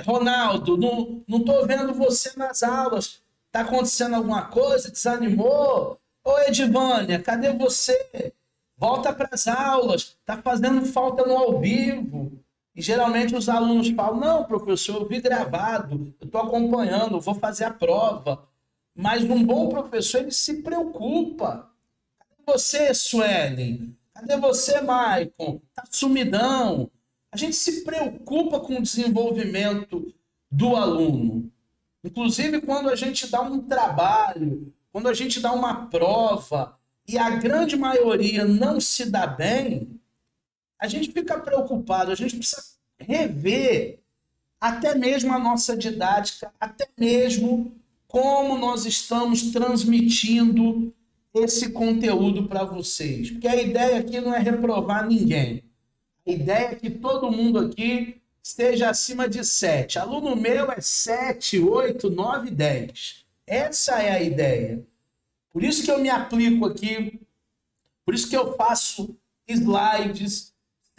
Ronaldo, não estou vendo você nas aulas. Está acontecendo alguma coisa? Desanimou? Ô, Edivânia, cadê você? Volta para as aulas. Está fazendo falta no ao vivo. E geralmente os alunos falam, não, professor, eu vi gravado, eu estou acompanhando, eu vou fazer a prova. Mas um bom professor, ele se preocupa. Cadê você, Suelen? Cadê você, Maicon? Tá sumidão. A gente se preocupa com o desenvolvimento do aluno. Inclusive, quando a gente dá um trabalho, quando a gente dá uma prova, e a grande maioria não se dá bem, a gente fica preocupado, a gente precisa rever até mesmo a nossa didática, até mesmo como nós estamos transmitindo esse conteúdo para vocês. Porque a ideia aqui não é reprovar ninguém. A ideia é que todo mundo aqui esteja acima de 7. Aluno meu é 7, 8, 9, 10. Essa é a ideia. Por isso que eu me aplico aqui, por isso que eu faço slides.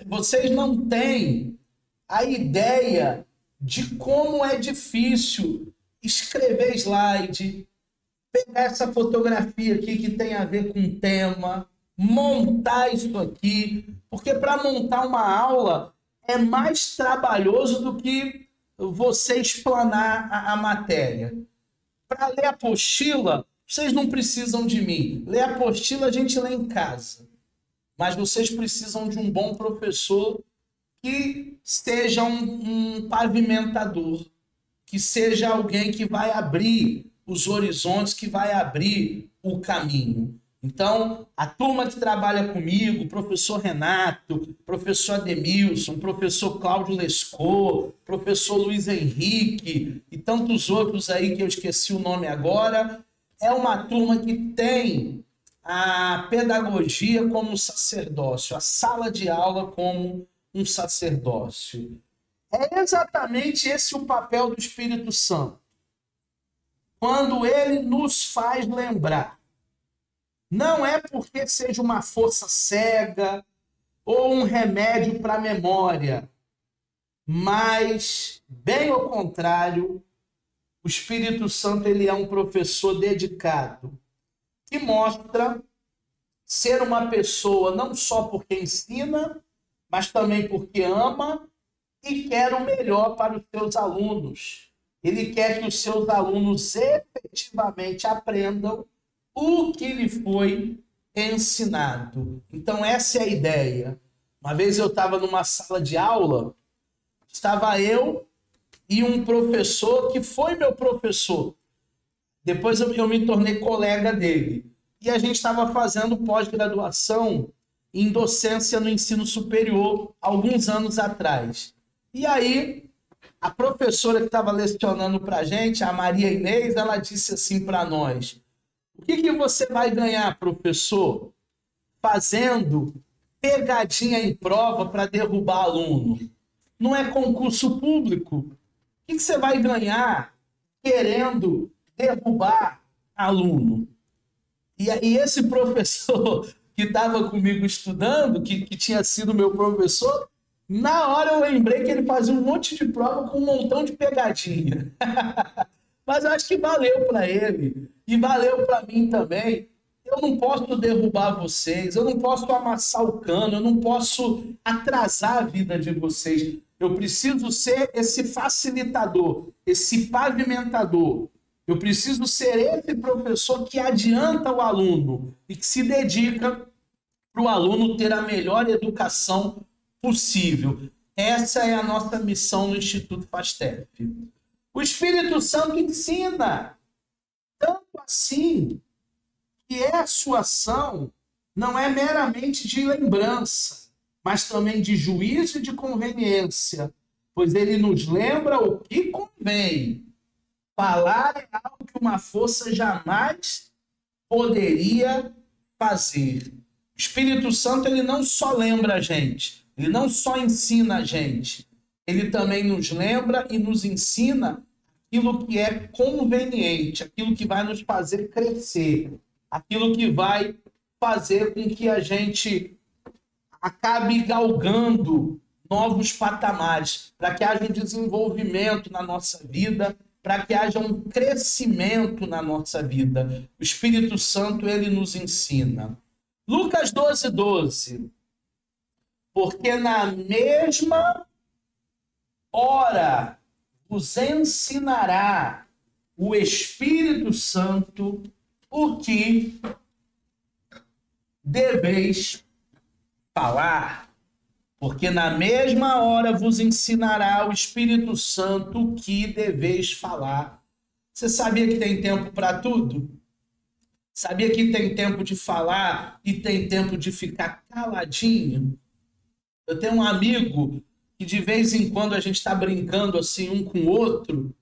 Vocês não têm a ideia de como é difícil escrever slide, pegar essa fotografia aqui que tem a ver com o tema, montar isso aqui, porque para montar uma aula é mais trabalhoso do que você explanar a matéria. Para ler a apostila, vocês não precisam de mim. Ler a apostila a gente lê em casa. Mas vocês precisam de um bom professor que seja um pavimentador, que seja alguém que vai abrir os horizontes, que vai abrir o caminho. Então, a turma que trabalha comigo, professor Renato, professor Ademilson, professor Cláudio Lescot, professor Luiz Henrique e tantos outros aí que eu esqueci o nome agora, é uma turma que tem a pedagogia como sacerdócio, a sala de aula como um sacerdócio. É exatamente esse o papel do Espírito Santo. Quando ele nos faz lembrar, não é porque seja uma força cega ou um remédio para a memória, mas, bem ao contrário, o Espírito Santo ele é um professor dedicado, que mostra ser uma pessoa não só porque ensina, mas também porque ama e quer o melhor para os seus alunos. Ele quer que os seus alunos efetivamente aprendam o que lhe foi ensinado. Então, essa é a ideia. Uma vez eu estava numa sala de aula, estava eu e um professor que foi meu professor. Depois eu me tornei colega dele. E a gente estava fazendo pós-graduação em docência no ensino superior, alguns anos atrás. E aí, a professora que estava lecionando para a gente, a Maria Inês, ela disse assim para nós: o que você vai ganhar, professor, fazendo pegadinha em prova para derrubar aluno? Não é concurso público? O que você vai ganhar querendo derrubar aluno? E aí esse professor que estava comigo estudando, que tinha sido meu professor, na hora eu lembrei que ele fazia um monte de prova com um montão de pegadinha. Mas eu acho que valeu para ele e valeu para mim também. Eu não posso derrubar vocês, eu não posso amassar o cano, eu não posso atrasar a vida de vocês. Eu preciso ser esse facilitador, esse pavimentador. Eu preciso ser esse professor que adianta o aluno e que se dedica para o aluno ter a melhor educação possível. Essa é a nossa missão no Instituto FASTEF. O Espírito Santo ensina, tanto assim que a sua ação não é meramente de lembrança, mas também de juízo e de conveniência, pois ele nos lembra o que convém. Falar é algo que uma força jamais poderia fazer. O Espírito Santo ele não só lembra a gente, ele não só ensina a gente, ele também nos lembra e nos ensina aquilo que é conveniente, aquilo que vai nos fazer crescer, aquilo que vai fazer com que a gente acabe galgando novos patamares, para que haja um desenvolvimento na nossa vida, para que haja um crescimento na nossa vida. O Espírito Santo, ele nos ensina. Lucas 12:12. Porque na mesma hora vos ensinará o Espírito Santo o que deveis falar. Porque na mesma hora vos ensinará o Espírito Santo o que deveis falar. Você sabia que tem tempo para tudo? Sabia que tem tempo de falar e tem tempo de ficar caladinho? Eu tenho um amigo que de vez em quando a gente está brincando assim um com o outro,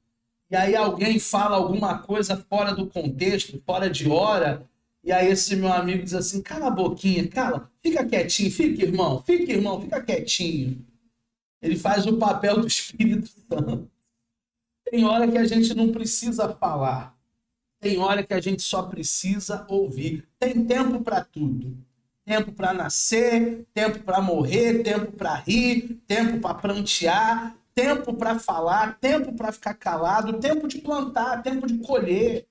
e aí alguém fala alguma coisa fora do contexto, fora de hora, e aí esse meu amigo diz assim, cala a boquinha, cala, fica quietinho, fica irmão, fica quietinho. Ele faz o papel do Espírito Santo. Tem hora que a gente não precisa falar, tem hora que a gente só precisa ouvir. Tem tempo para tudo. Tempo para nascer, tempo para morrer, tempo para rir, tempo para prantear, tempo para falar, tempo para ficar calado, tempo de plantar, tempo de colher.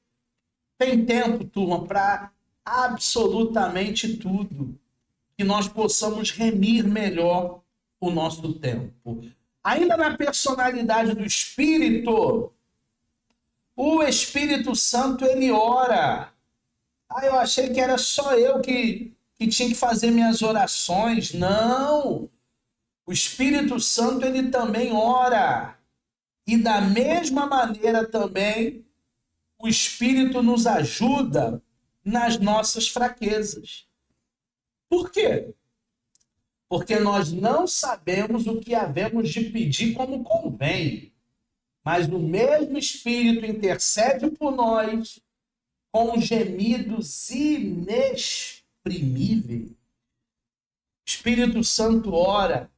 Tem tempo, turma, para absolutamente tudo. Que nós possamos remir melhor o nosso tempo. Ainda na personalidade do Espírito, o Espírito Santo, ele ora. Eu achei que era só eu que tinha que fazer minhas orações. Não! O Espírito Santo, ele também ora. E da mesma maneira também, o Espírito nos ajuda nas nossas fraquezas. Por quê? Porque nós não sabemos o que havemos de pedir como convém. Mas o mesmo Espírito intercede por nós com gemidos inexprimíveis. O Espírito Santo ora.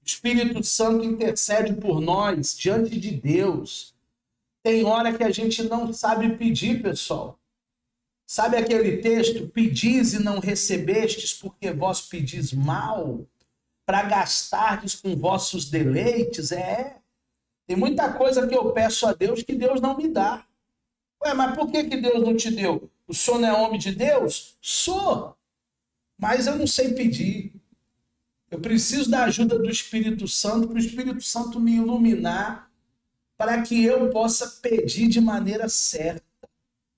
O Espírito Santo intercede por nós diante de Deus. Tem hora que a gente não sabe pedir, pessoal. Sabe aquele texto? Pedis e não recebestes, porque vós pedis mal, para gastardes com vossos deleites. Tem muita coisa que eu peço a Deus que Deus não me dá. Mas por que Deus não te deu? O senhor não é homem de Deus? Sou. Mas eu não sei pedir. Eu preciso da ajuda do Espírito Santo, para o Espírito Santo me iluminar, para que eu possa pedir de maneira certa.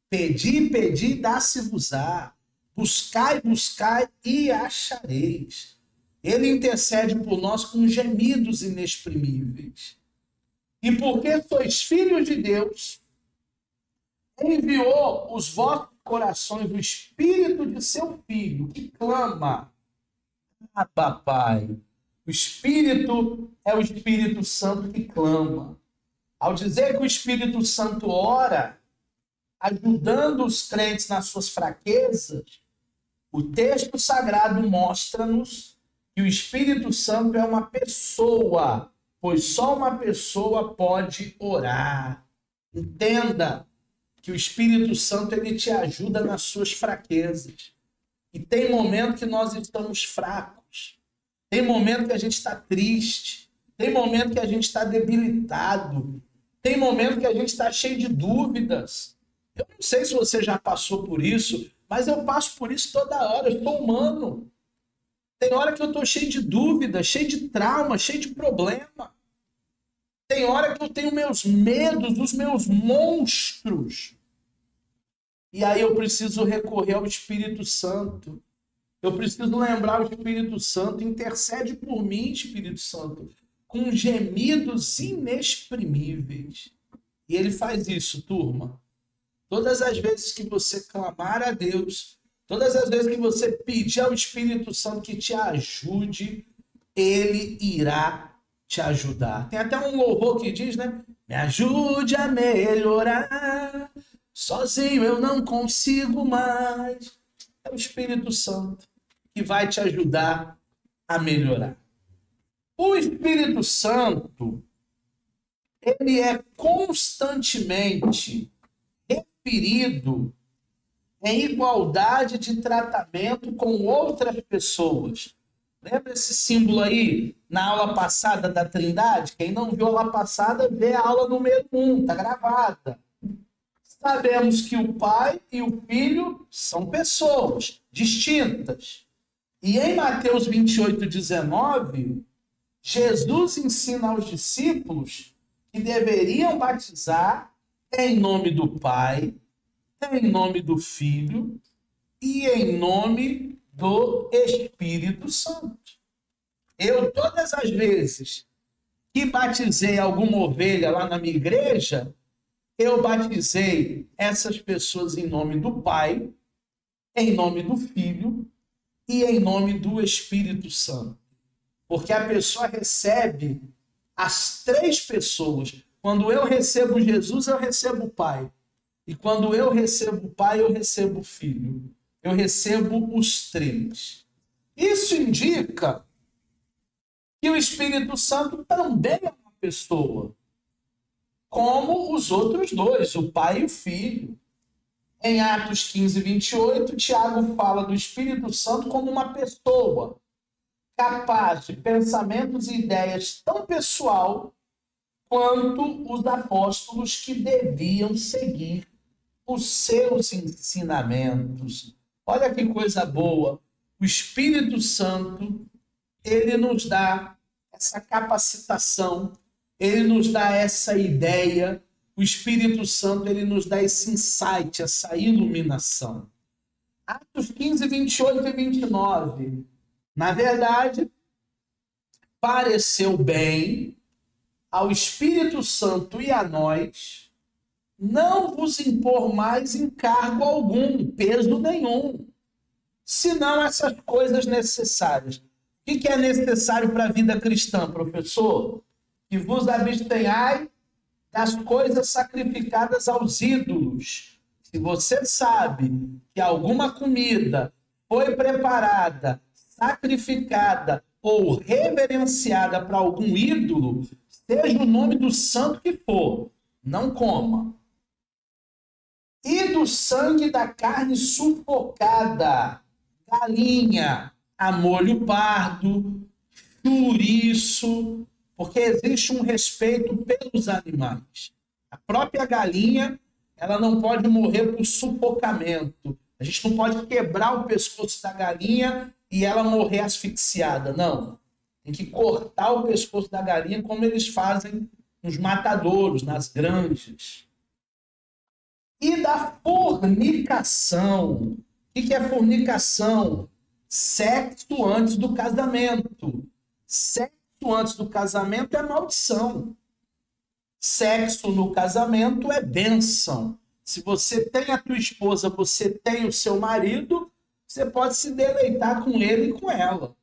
Pedi, dá-se-vos-á. Buscai e achareis. Ele intercede por nós com gemidos inexprimíveis. E porque sois filhos de Deus, enviou os vossos corações o Espírito de seu Filho, que clama, papai. O Espírito é o Espírito Santo que clama. Ao dizer que o Espírito Santo ora, ajudando os crentes nas suas fraquezas, o texto sagrado mostra-nos que o Espírito Santo é uma pessoa, pois só uma pessoa pode orar. Entenda que o Espírito Santo, ele te ajuda nas suas fraquezas. E tem momento que nós estamos fracos. Tem momento que a gente está triste. Tem momento que a gente está debilitado. Tem momento que a gente está cheio de dúvidas. Eu não sei se você já passou por isso, mas eu passo por isso toda hora. Eu estou humano. Tem hora que eu estou cheio de dúvida, cheio de trauma, cheio de problema. Tem hora que eu tenho meus medos, os meus monstros. E aí eu preciso recorrer ao Espírito Santo. Eu preciso lembrar o Espírito Santo. Intercede por mim, Espírito Santo, com gemidos inexprimíveis. E ele faz isso, turma. Todas as vezes que você clamar a Deus, todas as vezes que você pedir ao Espírito Santo que te ajude, ele irá te ajudar. Tem até um louvor que diz, né? Me ajude a melhorar, sozinho eu não consigo mais. É o Espírito Santo que vai te ajudar a melhorar. O Espírito Santo, ele é constantemente referido em igualdade de tratamento com outras pessoas. Lembra esse símbolo aí na aula passada da Trindade? Quem não viu a aula passada, vê a aula número 1, está gravada. Sabemos que o Pai e o Filho são pessoas distintas. E em Mateus 28:19, Jesus ensina aos discípulos que deveriam batizar em nome do Pai, em nome do Filho e em nome do Espírito Santo. Eu, todas as vezes que batizei alguma ovelha lá na minha igreja, eu batizei essas pessoas em nome do Pai, em nome do Filho e em nome do Espírito Santo. Porque a pessoa recebe as três pessoas. Quando eu recebo Jesus, eu recebo o Pai. E quando eu recebo o Pai, eu recebo o Filho. Eu recebo os três. Isso indica que o Espírito Santo também é uma pessoa, como os outros dois, o Pai e o Filho. Em Atos 15:28, Tiago fala do Espírito Santo como uma pessoa capaz de pensamentos e ideias tão pessoal quanto os apóstolos que deviam seguir os seus ensinamentos. Olha que coisa boa. O Espírito Santo, ele nos dá essa capacitação, ele nos dá essa ideia. O Espírito Santo, ele nos dá esse insight, essa iluminação. Atos 15:28 e 29. Na verdade, pareceu bem ao Espírito Santo e a nós não vos impor mais encargo algum, peso nenhum, senão essas coisas necessárias. O que é necessário para a vida cristã, professor? Que vos abstenhai das coisas sacrificadas aos ídolos. Se você sabe que alguma comida foi preparada, sacrificada ou reverenciada para algum ídolo, seja o nome do santo que for, não coma. E do sangue da carne sufocada, galinha, a molho pardo, chouriço, porque existe um respeito pelos animais. A própria galinha, ela não pode morrer por sufocamento. A gente não pode quebrar o pescoço da galinha e ela morrer asfixiada, não. Tem que cortar o pescoço da galinha como eles fazem nos matadouros, nas granjas. E da fornicação. O que é fornicação? Sexo antes do casamento. Sexo antes do casamento é maldição. Sexo no casamento é bênção. Se você tem a tua esposa, você tem o seu marido, você pode se deleitar com ele e com ela.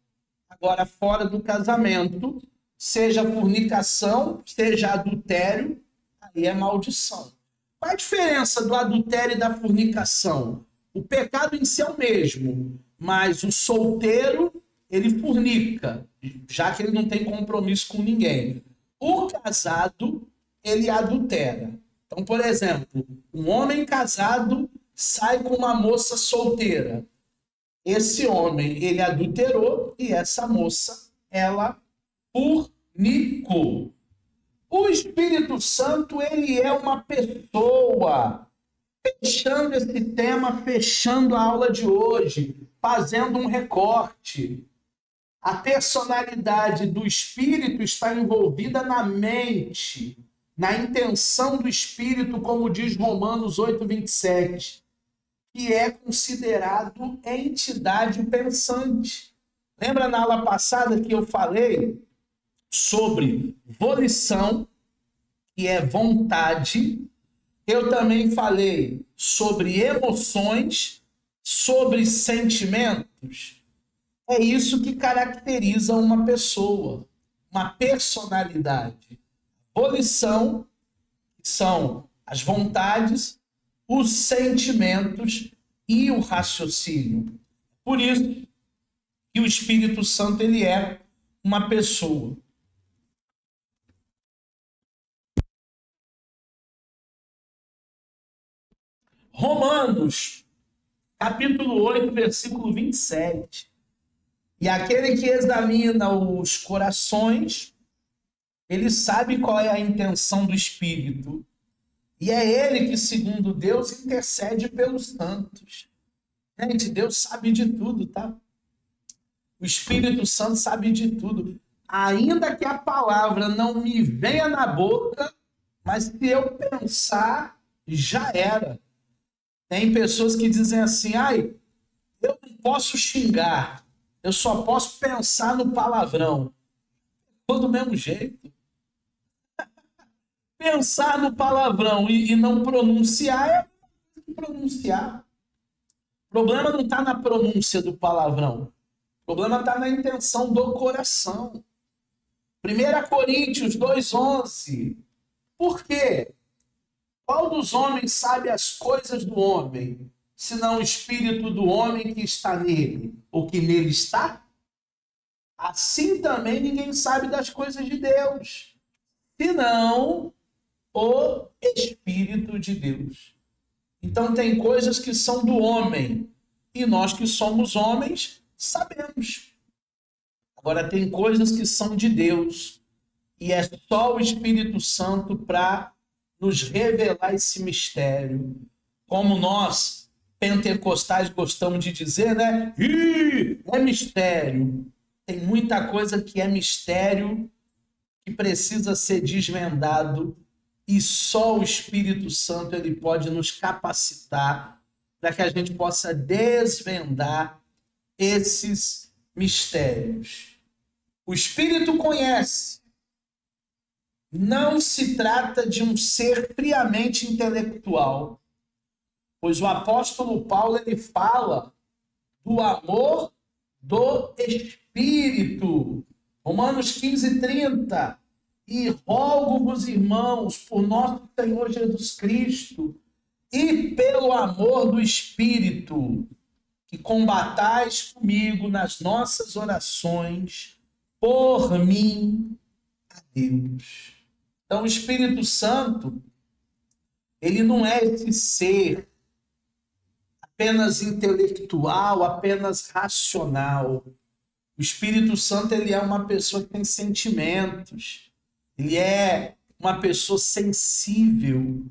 Agora, fora do casamento, seja fornicação, seja adultério, aí é maldição. Qual a diferença do adultério e da fornicação? O pecado em si é o mesmo, mas o solteiro, ele fornica, já que ele não tem compromisso com ninguém. O casado, ele adultera. Então, por exemplo, um homem casado sai com uma moça solteira. Esse homem, ele adulterou e essa moça, ela fornicou. O Espírito Santo, ele é uma pessoa. Fechando esse tema, fechando a aula de hoje, fazendo um recorte. A personalidade do Espírito está envolvida na mente, na intenção do Espírito, como diz Romanos 8:27, que é considerado entidade pensante. Lembra na aula passada que eu falei sobre volição, que é vontade? Eu também falei sobre emoções, sobre sentimentos. É isso que caracteriza uma pessoa, uma personalidade. Volição, que são as vontades, os sentimentos e o raciocínio. Por isso que o Espírito Santo, ele é uma pessoa. Romanos, capítulo 8, versículo 27. E aquele que examina os corações, ele sabe qual é a intenção do Espírito. E é ele que, segundo Deus, intercede pelos santos. Gente, Deus sabe de tudo, tá? O Espírito Santo sabe de tudo. Ainda que a palavra não me venha na boca, mas se eu pensar, já era. Tem pessoas que dizem assim, ai, eu não posso xingar, eu só posso pensar no palavrão. Todo do mesmo jeito. Pensar no palavrão e não pronunciar é pronunciar. O problema não está na pronúncia do palavrão. O problema está na intenção do coração. 1 Coríntios 2,11. Por quê? Qual dos homens sabe as coisas do homem, senão o espírito do homem que está nele, ou que nele está? Assim também ninguém sabe das coisas de Deus, senão o Espírito de Deus. Então tem coisas que são do homem, e nós que somos homens sabemos. Agora tem coisas que são de Deus, e é só o Espírito Santo para nos revelar esse mistério. Como nós, pentecostais, gostamos de dizer, né? É mistério. Tem muita coisa que é mistério, que precisa ser desvendado, e só o Espírito Santo ele pode nos capacitar para que a gente possa desvendar esses mistérios. O Espírito conhece. Não se trata de um ser friamente intelectual, pois o apóstolo Paulo ele fala do amor do Espírito. Romanos 15:30. E rogo-vos, irmãos, por nosso Senhor Jesus Cristo e pelo amor do Espírito, que combatais comigo nas nossas orações por mim a Deus. Então, o Espírito Santo, ele não é esse ser apenas intelectual, apenas racional. O Espírito Santo, ele é uma pessoa que tem sentimentos. Ele é uma pessoa sensível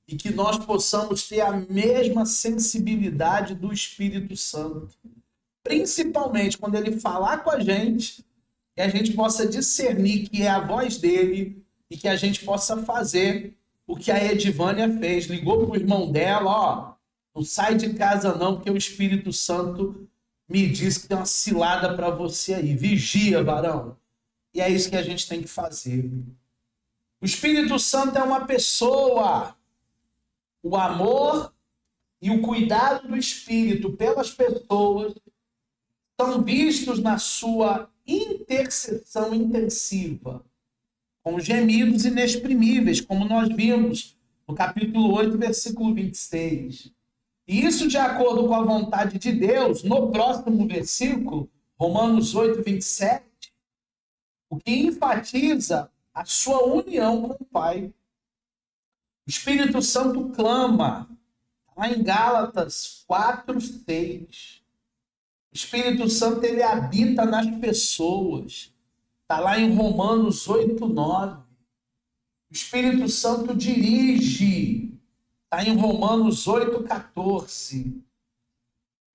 e que nós possamos ter a mesma sensibilidade do Espírito Santo. Principalmente quando ele falar com a gente, que a gente possa discernir que é a voz dele e que a gente possa fazer o que a Edivânia fez. Ligou para o irmão dela, ó, não sai de casa não, porque o Espírito Santo me disse que tem uma cilada para você aí. Vigia, varão. E é isso que a gente tem que fazer. O Espírito Santo é uma pessoa. O amor e o cuidado do Espírito pelas pessoas são vistos na sua intercessão intensiva, com gemidos inexprimíveis, como nós vimos no capítulo 8, versículo 26. E isso de acordo com a vontade de Deus, no próximo versículo, Romanos 8, 27, o que enfatiza a sua união com o Pai. O Espírito Santo clama, lá em Gálatas 4, 6. O Espírito Santo, ele habita nas pessoas. Está lá em Romanos 8, 9. O Espírito Santo dirige. Está em Romanos 8, 14. O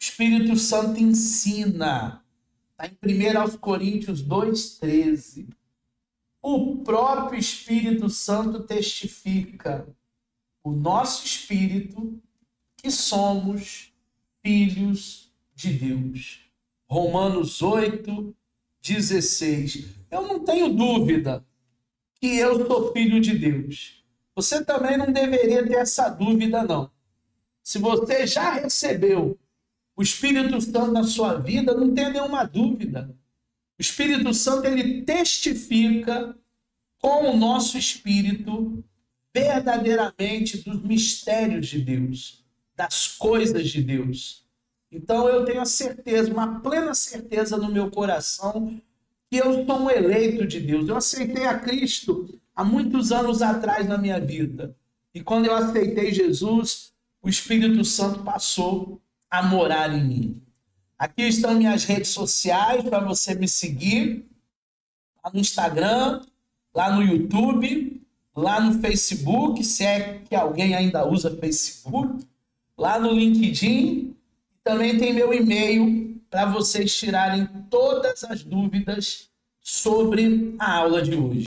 Espírito Santo ensina. Está em 1 Coríntios 2, 13. O próprio Espírito Santo testifica o nosso espírito que somos filhos de Deus. Romanos 8, 16. Eu não tenho dúvida que eu sou filho de Deus. Você também não deveria ter essa dúvida, não. Se você já recebeu o Espírito Santo na sua vida, não tem nenhuma dúvida. O Espírito Santo, ele testifica com o nosso espírito verdadeiramente dos mistérios de Deus, das coisas de Deus. Então eu tenho a certeza, uma plena certeza no meu coração que eu sou um eleito de Deus. Eu aceitei a Cristo há muitos anos atrás na minha vida. E quando eu aceitei Jesus, o Espírito Santo passou a morar em mim. Aqui estão minhas redes sociais para você me seguir. Lá no Instagram, lá no YouTube, lá no Facebook, se é que alguém ainda usa Facebook, lá no LinkedIn. Também tem meu e-mail para vocês tirarem todas as dúvidas sobre a aula de hoje.